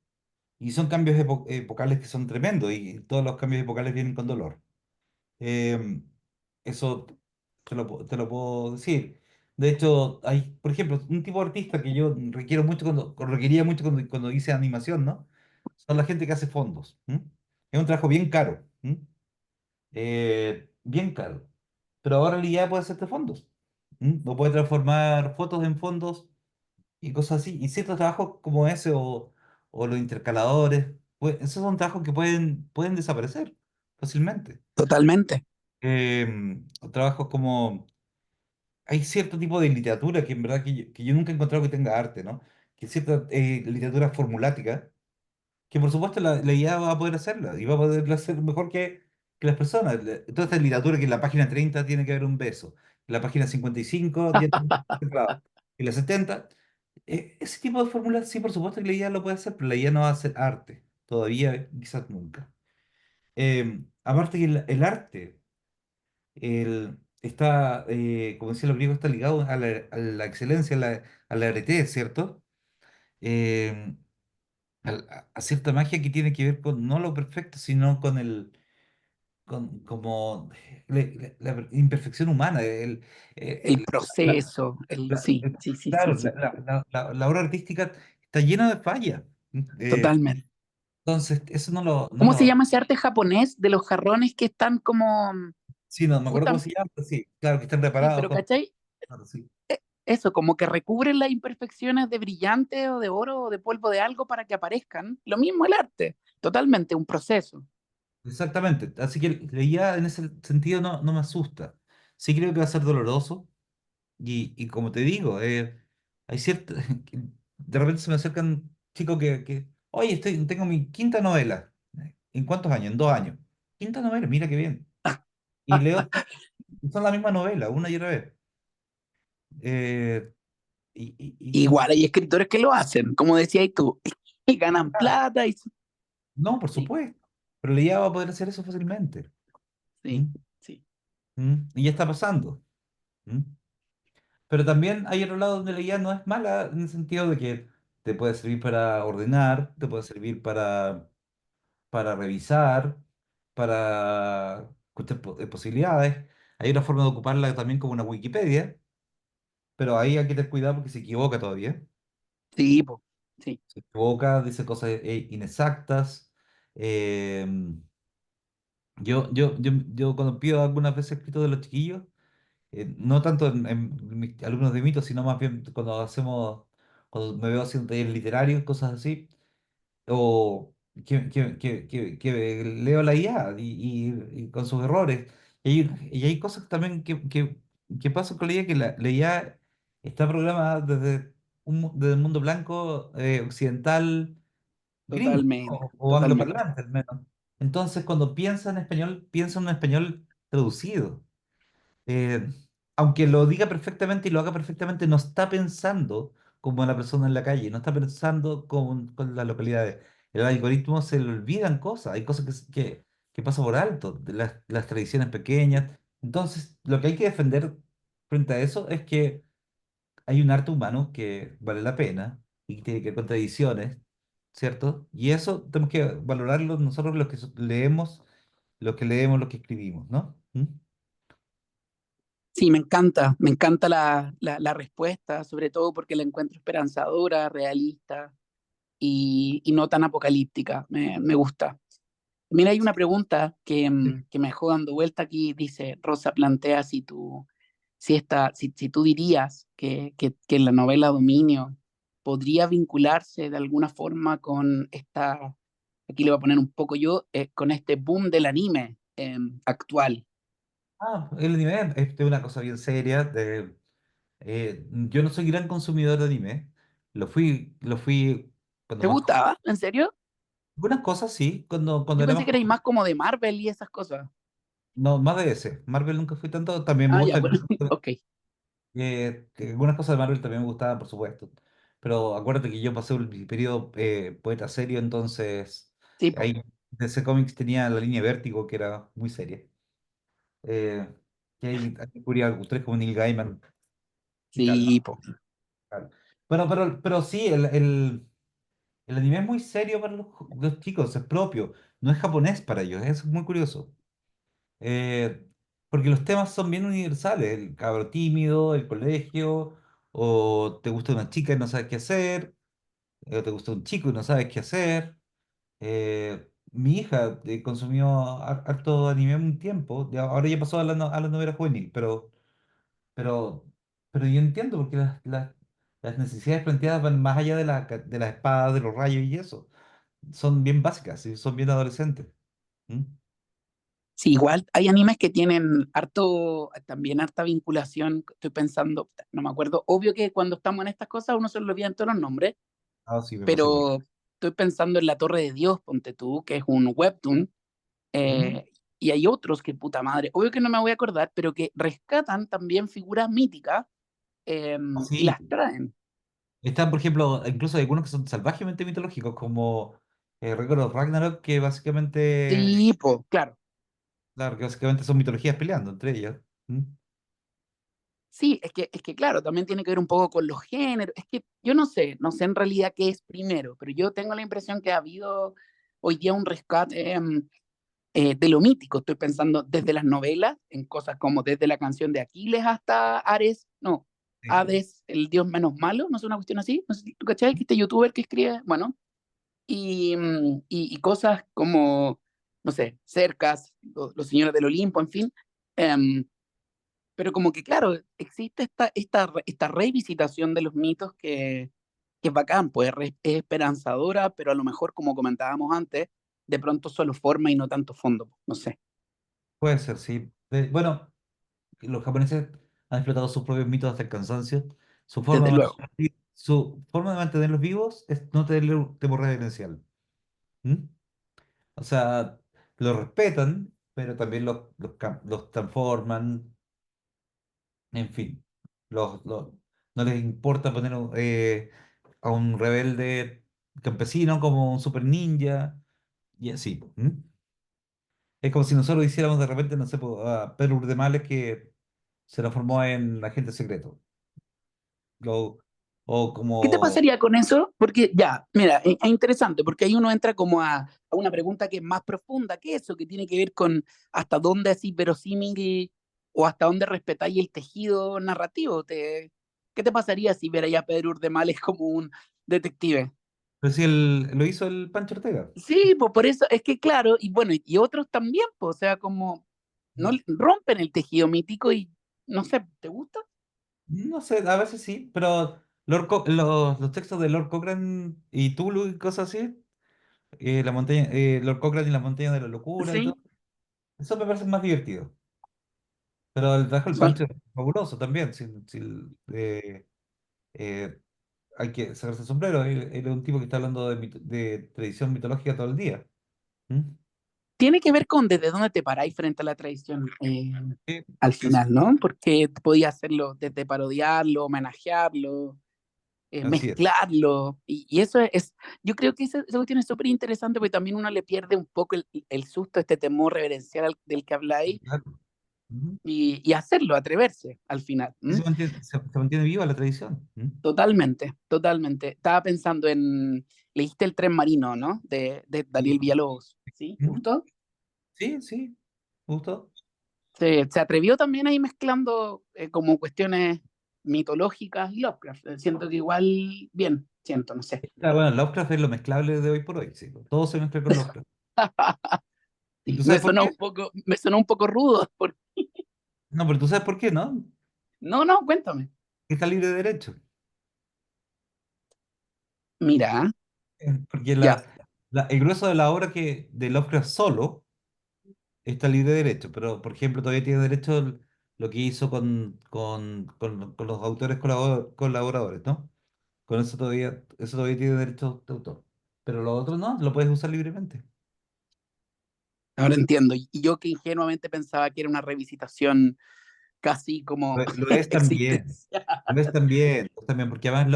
Y son cambios epocales que son tremendos, y todos los cambios epocales vienen con dolor. Em, Eso te lo puedo decir. De hecho, hay, por ejemplo, un tipo de artista que yo requería mucho cuando hice animación, ¿no? Son la gente que hace fondos. ¿M? Es un trabajo bien caro. ¿M? Bien caro. Pero ahora la IA puede hacerte fondos. ¿M? O puede transformar fotos en fondos y cosas así. Y ciertos trabajos como ese, o los intercaladores, pues, esos son trabajos que pueden desaparecer fácilmente. totalmente. O trabajos como... Hay cierto tipo de literatura que en verdad que yo nunca he encontrado que tenga arte, ¿no? Que cierta literatura formulática, que por supuesto la IA va a poder hacerla, y va a poder hacer mejor que las personas. Toda esta literatura que en la página 30 tiene que haber un beso, en la página 55 tiene que haber un teclado, en la 70, ese tipo de fórmulas sí, por supuesto que la IA lo puede hacer, pero la IA no va a hacer arte, todavía, quizás nunca. Aparte que el arte está, como decían los griegos, está ligado a la excelencia, a la aretez, ¿cierto? Em, a cierta magia que tiene que ver con no lo perfecto, sino como la imperfección humana. El El- la- proceso, la- sí, sí, sí, claro, sí, la obra artística está llena de fallas. Eh, totalmente. entonces, eso no lo, no ¿Cómo se lo, llama ese arte japonés de los jarrones que están como, sí, no me acuerdo cómo justa- se llama, pero sí, claro, que están sí, reparados pero con, ¿cachai? claro, sí. eso, como que recubren las imperfecciones de brillante o de oro o de polvo de algo para que aparezcan. Lo mismo el arte, totalmente un proceso. Exactamente. Así que leía en ese sentido no me asusta. Sí creo que va a ser doloroso. Y como te digo, hay cierto. De repente se me acercan chicos oye, tengo mi quinta novela. ¿En cuántos años? En 2 años. Quinta novela, mira qué bien. Y leo, son la misma novela, una y otra vez. Eh, y Igual hay escritores que lo hacen, como decías tú, y ganan claro, plata y no, por sí, supuesto. Pero leía va a poder hacer eso fácilmente. ¿Mm? sí, sí. Y ya está pasando. ¿Mm? Pero también hay otro lado donde la IA no es mala en el sentido de que te puede servir para ordenar, te puede servir para revisar, para encontrar posibilidades. Hay una forma de ocuparla también como una Wikipedia, pero ahí hay que tener cuidado porque se equivoca todavía. Sí, po, sí, Se equivoca, dice cosas inexactas. Eh, yo cuando pido algunas veces escrito de los chiquillos, no tanto en mis alumnos de mito, sino más bien cuando me veo haciendo talleres literarios, cosas así, o que leo la IA y con sus errores. Y hay cosas también que pasan con la IA, que la IA está programada desde el mundo blanco, occidental, gringo, totalmente, o totalmente. angloparlante al menos. Entonces, cuando piensa en español, piensa en un español traducido. eh, Aunque lo diga perfectamente y lo haga perfectamente, no está pensando como la persona en la calle, no está pensando con las localidades. El algoritmo se le olvidan cosas, hay cosas que pasa por alto, de las tradiciones pequeñas. Entonces, lo que hay que defender frente a eso es que hay un arte humano que vale la pena y que tiene que ver con tradiciones, ¿cierto? Y eso tenemos que valorarlo nosotros los que leemos, los que escribimos, ¿no? ¿Mm? Sí, me encanta la respuesta, sobre todo porque la encuentro esperanzadora, realista y no tan apocalíptica. Me gusta. Mira, hay una pregunta que me dejó dando vuelta aquí. Dice, Rosa plantea si tú dirías que la novela Dominio podría vincularse de alguna forma con aquí le voy a poner un poco yo, con este boom del anime actual. El anime es una cosa bien seria. Yo no soy gran consumidor de anime. Lo fui cuando ¿Te más joven. gustaba? ¿En serio? Algunas cosas sí, cuando Yo era pensé más que erais joven. más como de Marvel y esas cosas. No, más de ese. Marvel nunca fui tanto. También me Ah, ya, gusta. bueno, ok. Que algunas cosas de Marvel también me gustaban, por supuesto. Pero acuérdate que yo pasé el periodo poeta serio, entonces Sí, po. ahí DC Comics tenía la línea Vértigo, que era muy seria. Eh, que ahí cubría autores como Neil Gaiman y tal, Sí, ¿no? po. Claro. Pero sí, el anime es muy serio para los chicos, es propio, no es japonés para ellos, es muy curioso. Eh, Porque los temas son bien universales, el cabro tímido, el colegio, o te gusta una chica y no sabes qué hacer, o te gusta un chico y no sabes qué hacer. Mi hija consumió harto anime un tiempo, ahora ya pasó a la novela juvenil, pero, pero yo entiendo porque las necesidades planteadas van más allá de las espadas, de los rayos y eso. Son bien básicas y son bien adolescentes. ¿Mm? Sí, igual hay animes que tienen también harta vinculación. Estoy pensando, no me acuerdo. Obvio que cuando estamos en estas cosas uno se le olvidan todos los nombres, Ah, sí, me pasa igual. pero estoy pensando en La Torre de Dios, ponte tú, que es un webtoon, ¿Mm? y hay otros que puta madre, obvio que no me voy a acordar, pero que rescatan también figuras míticas Ah, y sí, las traen. están, por ejemplo, incluso hay algunos que son salvajemente mitológicos, como Record of Ragnarok, Sí, pues, claro. claro, que básicamente son mitologías peleando entre ellas. ¿Mm? Sí, es que claro, también tiene que ver un poco con los géneros. Es que yo no sé en realidad qué es primero, pero yo tengo la impresión que ha habido hoy día un rescate de lo mítico. Estoy pensando desde las novelas, en cosas como desde la canción de Aquiles hasta Ares, no, Sí. Hades, el dios menos malo, no sé, una cuestión así. No sé, ¿tú cachai? Que este youtuber que escribe, bueno, y cosas como, no sé, Cercas, los señores del Olimpo, en fin. em, Pero como que, claro, existe esta revisitación de los mitos que es bacán, pues es esperanzadora, pero a lo mejor, como comentábamos antes, de pronto solo forma y no tanto fondo, no sé. Puede ser, sí. Bueno, los japoneses han explotado sus propios mitos hasta el cansancio. Su Desde forma, luego. su forma de mantenerlos vivos es no tenerle un temor reverencial. ¿Mm? O sea, los respetan, pero también los transforman, en fin. Los, los- no les importa poner a un rebelde campesino como un super ninja y así. ¿Mm? Es como si nosotros hiciéramos de repente, no sé, a Pedro Urdemales que se transformó en agente secreto. O, o ¿Qué te como, pasaría con eso? Porque ya, mira, es interesante, porque ahí uno entra como a una pregunta que es más profunda que eso, que tiene que ver con hasta dónde es verosímil o hasta dónde respetáis el tejido narrativo. ¿Qué te pasaría si vierais a Pedro Urdemales como un detective? pero si lo hizo el Pancho Ortega. Sí, pues por eso es que claro, y bueno, y otros también, pues, o sea, como no rompen el tejido mítico y no sé, ¿te gusta? No sé, a veces sí, pero los textos de Lord Cochrane y Tulu y cosas así, Lord Cochrane y la montaña de la locura y todo, Sí, eso me parece más divertido. Pero el trabajo del son, Pancho es fabuloso también, eh, hay que sacarse el sombrero, él es un tipo que está hablando de tradición mitológica todo el día. ¿Mm? tiene que ver con desde dónde te paráis frente a la tradición Sí, al eso, final, ¿no? Porque podía hacerlo desde parodiarlo, homenajearlo, así es. mezclarlo, y eso yo creo que esa cuestión es súper interesante porque también uno le pierde un poco el susto, este temor reverencial del que habláis, Claro. Ujú. y hacerlo, atreverse al final. Y se mantiene viva la tradición. ¿Mm? Totalmente, totalmente. Estaba pensando leíste El tren marino, ¿no? De Sí. Daniel Villalobos, ¿sí? ¿Te Ujú. gustó? Sí, sí, justo. Se atrevió también ahí mezclando como cuestiones mitológicas y Lovecraft. Siento que igual, bien, siento, no sé. Ah, bueno, Lovecraft es lo mezclable de hoy por hoy, sí. Todo se mezcla con Lovecraft. ¿Y Sí, tú sabes por qué? me sonó un poco rudo. No, pero tú sabes por qué, ¿no? No, no, cuéntame. Que está libre de derecho. Mira, Porque ya. el grueso de la obra de Lovecraft solo está libre de derecho, pero por ejemplo todavía tiene derecho lo que hizo con los autores colaboradores, ¿no? Con eso todavía tiene derecho de autor. Pero lo otro no, lo puedes usar libremente. Ahora entiendo. Y yo que ingenuamente pensaba que era una revisitación casi como Lo es también. existencial. Lo es también, porque además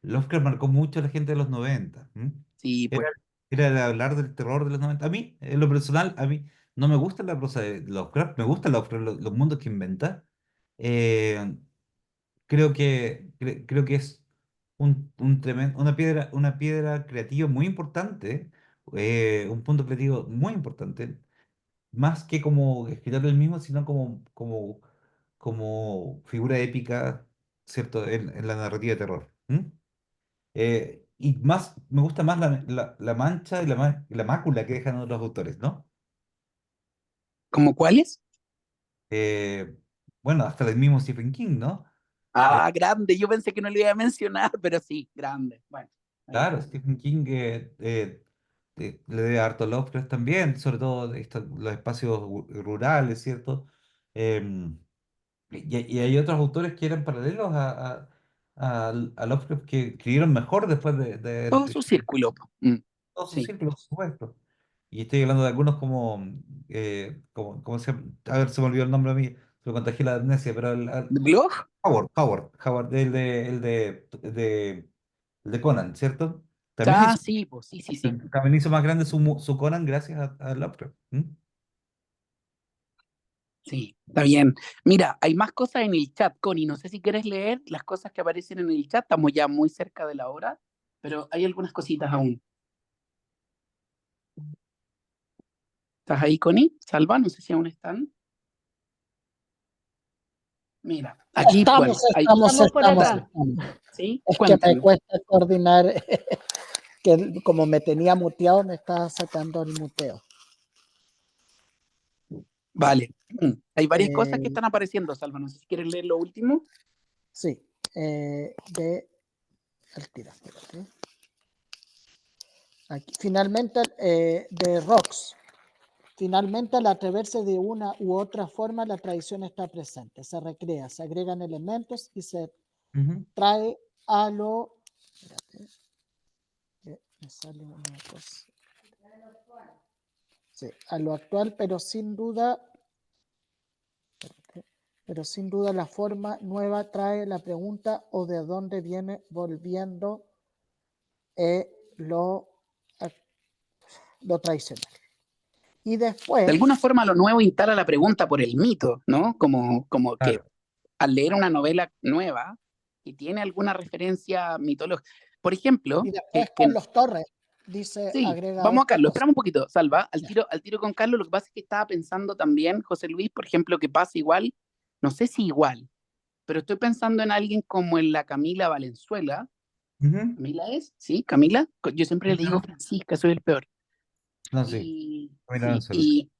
Lovecraft marcó mucho a la gente de los 90. ¿M? Sí, Era, pues. era de hablar del terror de los 90. A mí, en lo personal, a mí no me gusta la prosa de Lovecraft, me gusta Lovecraft, los mundos que inventa. Eh, creo que es una piedra creativa muy importante, un punto creativo muy importante, más que como escritor del mismo, sino como figura épica, ¿cierto? En la narrativa de terror. ¿M? Y más, me gusta más la mancha y la mácula que dejan otros autores, ¿no? ¿Cómo cuáles? Eh, bueno, hasta el mismo Stephen King, ¿no? Eh, Ah, grande. Yo pensé que no le iba a mencionar, pero sí, grande. Bueno, ahí. claro, Stephen King le debe harto a Lovecraft también, sobre todo los espacios rurales, ¿cierto? Em, y hay otros autores que eran paralelos a Lovecraft que escribieron mejor después de Todo su círculo, po. todo su Sí. círculo, por supuesto. Y estoy hablando de algunos ¿cómo se llama? A ver, se me olvidó el nombre a mí, se lo contagié la amnesia, pero ¿Blog? Howard, el de Conan, ¿cierto? También Ah, sí, pues sí, sí, sí. también hizo más grande su Conan gracias a Lovecraft. ¿Mm? Sí, está bien. Mira, hay más cosas en el chat, Connie. No sé si quieres leer las cosas que aparecen en el chat. Estamos ya muy cerca de la hora, pero hay algunas cositas aún. ¿Estás ahí, Connie? Salva, no sé si aún están. Mira, aquí, bueno, Estamos por acá. Estamos. ¿sí? Es que me Cuéntame. cuesta coordinar, que como me tenía muteado, me estaba sacando el muteo. Vale. Hay varias cosas que Eh, están apareciendo, Salva. No sé si quieres leer lo último. sí, al tiro, espérate. Aquí, finalmente, de Rox. Finalmente, al atreverse de una u otra forma, la tradición está presente, se recrea, se agregan elementos y se Ujú. trae a lo... Espérate, que me sale una cosa. Sí, a lo actual, pero sin duda la forma nueva trae la pregunta o de dónde viene volviendo eh, lo, lo tradicional. Y De después, alguna forma, lo nuevo instala la pregunta por el mito, ¿no? Como que Claro. al leer una novela nueva y tiene alguna referencia mitológica. Por ejemplo, y después Carlos Torres dice, sí, agrega vamos a otra Carlos, cosa. esperamos un poquito, Salva, Ya. al tiro con Carlos. Lo que pasa es que estaba pensando también, José Luis, por ejemplo, que pasa igual, no sé si igual, pero estoy pensando en alguien como en la Camila Valenzuela. Ujú. ¿Camila es? ¿Sí? ¿Camila? Yo siempre le digo Ujú. Francisca, soy el peor. No, sí. Y Camila sí, Valenzuela. y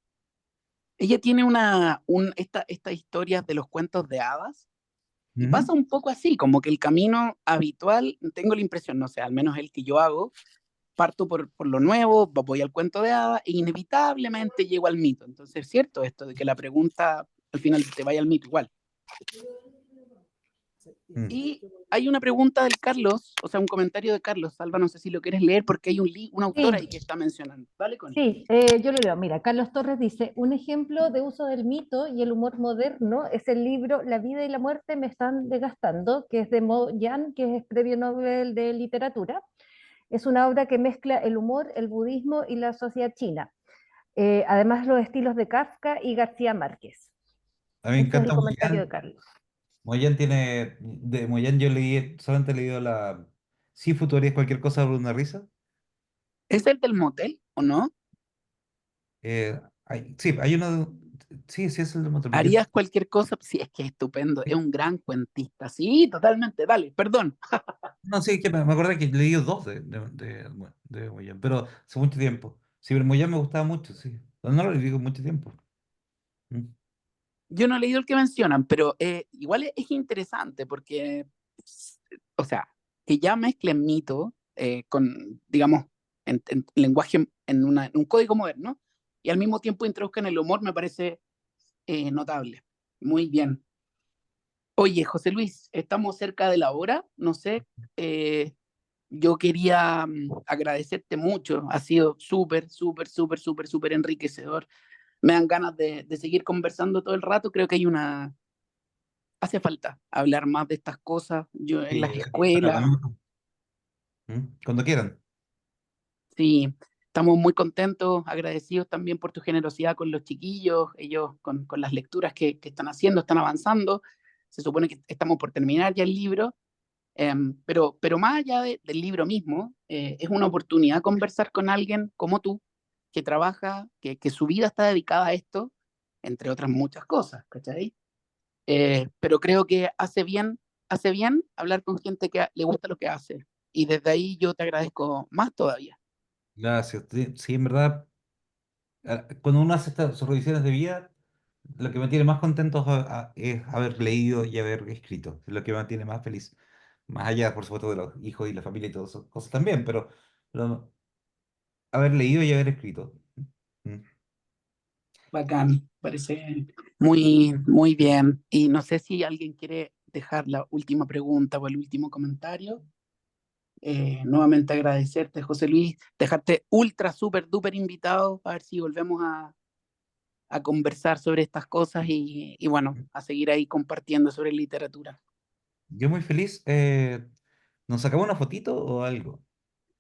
ella tiene estas historias de los cuentos de hadas, y Ujú. pasa un poco así, como que el camino habitual, tengo la impresión, no sé, al menos el que yo hago, parto por lo nuevo, voy al cuento de hadas e inevitablemente llego al mito. Entonces es cierto esto de que la pregunta al final te vaya al mito igual. Mm. Y hay una pregunta del Carlos, o sea, un comentario de Carlos, Salva, no sé si lo quieres leer porque hay un autor ahí Sí, que está mencionando. Dale, Connie. sí, yo lo leo. Mira, Carlos Torres dice, un ejemplo de uso del mito y el humor moderno es el libro La vida y la muerte me están desgastando, que es de Mo Yan, que es premio Nobel de Literatura. Es una obra que mezcla el humor, el budismo y la sociedad china. Además, los estilos de Kafka y García Márquez. A mí me Este es el encanta comentario de Moyán. Carlos. Moyán tiene, de Moyán yo leí, solamente he leído la, si futurías cualquier cosa por una risa. ¿Es el del motel o no? Sí, hay uno, sí, sí es el de Motor. ¿Harías cualquier cosa? Sí, es que es estupendo, es un gran cuentista. Sí, totalmente, dale, perdón. No, sí, que me acordé que leí dos de Moyán, pero hace mucho tiempo. Sí, pero Moyán me gustaba mucho, sí. No lo leí con mucho tiempo. Mm. Yo no he leído el que mencionan, pero igual es interesante porque, o sea, que ya mezclen mito con, digamos, en lenguaje, en un código moderno, y al mismo tiempo introduzcan el humor, me parece notable. Muy bien. Oye, José Luis, estamos cerca de la hora, no sé, eh, yo quería agradecerte mucho, ha sido súper, súper, súper, súper, súper enriquecedor. Me dan ganas de seguir conversando todo el rato, creo que hace falta hablar más de estas cosas. Yo en Sí, las bacán, a escuelas, mí cuando quieran. sí, estamos muy contentos, agradecidos también por tu generosidad con los chiquillos, ellos con las lecturas que están haciendo, están avanzando. Se supone que estamos por terminar ya el libro. Pero más allá del libro mismo, es una oportunidad conversar con alguien como tú, que trabaja, que su vida está dedicada a esto, entre otras muchas cosas, ¿cachai? Pero creo que hace bien hablar con gente que le gusta lo que hace. Y desde ahí yo te agradezco más todavía. Gracias. Sí, sí, en verdad, cuando uno hace estas sus revisiones de vida, lo que me tiene más contento es haber leído y haber escrito. Es lo que me mantiene más feliz. Más allá, por supuesto, de los hijos y la familia y todas esas cosas también, pero lo- haber leído y haber escrito. Mm. Bacán, parece muy, muy bien. Y no sé si alguien quiere dejar la última pregunta o el último comentario. Nuevamente agradecerte, José Luis, dejarte ultra, súper, duper invitado a ver si volvemos a conversar sobre estas cosas y bueno, a seguir ahí compartiendo sobre literatura. Yo muy feliz. ¿Nos sacamos una fotito o algo?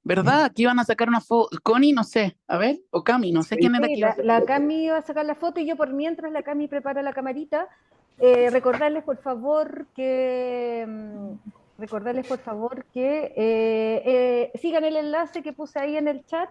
¿Mm? ¿Verdad? Que iban a sacar una foto. Connie, no sé, a ver, o Cami, no sé quién era Sí, que iba a sacar la la foto. Cami iba a sacar la foto y yo por mientras la Cami prepara la camarita, recordarles por favor que sigan el enlace que puse ahí en el chat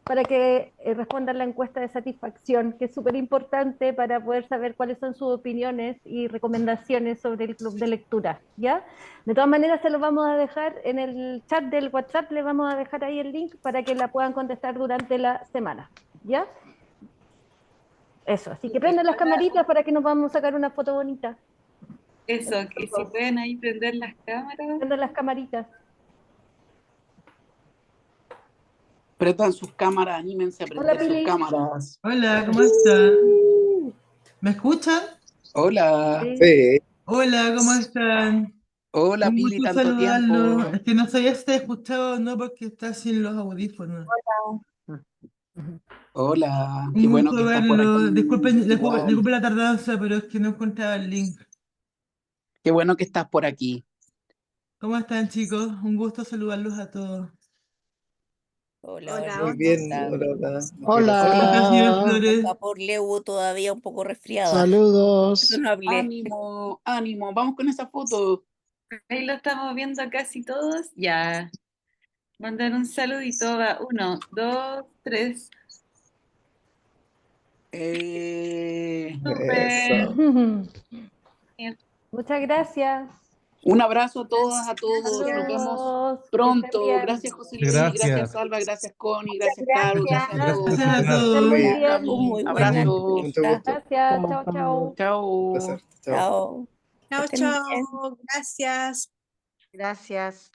para que respondan la encuesta de satisfacción, que es súper importante para poder saber cuáles son sus opiniones y recomendaciones sobre el club de lectura, ¿ya? De todas maneras se los vamos a dejar en el chat del WhatsApp, les vamos a dejar ahí el link para que la puedan contestar durante la semana, ¿ya? Eso, así que prendan las camaritas para que nos vamos a sacar una foto bonita. Eso, que si pueden ahí prender las cámaras. Prendan las camaritas. Prendan sus cámaras, anímense a Hola, prender sus Pili. cámaras. Hola, ¿cómo están? ¿Me escuchan? Hola, Sí. Hola, ¿cómo están? hola Un Pili, gusto tanto saludarlo. tiempo. Es que no sabía si te escuchaba o no porque está sin los audífonos. Hola, qué Un bueno gusto que estás por verlo. aquí. Disculpen, Igual. disculpen la tardanza, pero es que no encontraba el link. Qué bueno que estás por aquí. ¿Cómo están, chicos? Un gusto saludarlos a todos. Hola, Hola, hola, Muy hola. ¿cómo bien. están? Hola, hola. ¿Cómo estás, señor Hola, Flores? Acá por Leu todavía un poco resfriada. Por saludos. eso no hablé. Ánimo, ánimo, vamos con esa foto. Ahí lo estamos viendo casi todos. Ya. Mandar un saludito. Va. 1, 2, 3. Súper. Eso. Muchas gracias. Un abrazo a todas, a todos. Nos Gracias. vemos Saludos, que estén pronto. bien. Gracias, José Muchas Luis. Gracias, gracias. Salva. Gracias, Connie. Muchas Gracias, Caro. gracias. Gracias a Gracias por todos. Gracias a estar. Que estén muy todos. bien. Muy buena Abrazo. Mucho entrevista. gusto. Gracias. Chao, chao. Un Chao. placer. Chao. Chao. Que Chao, estén bien. chao. Gracias. Gracias.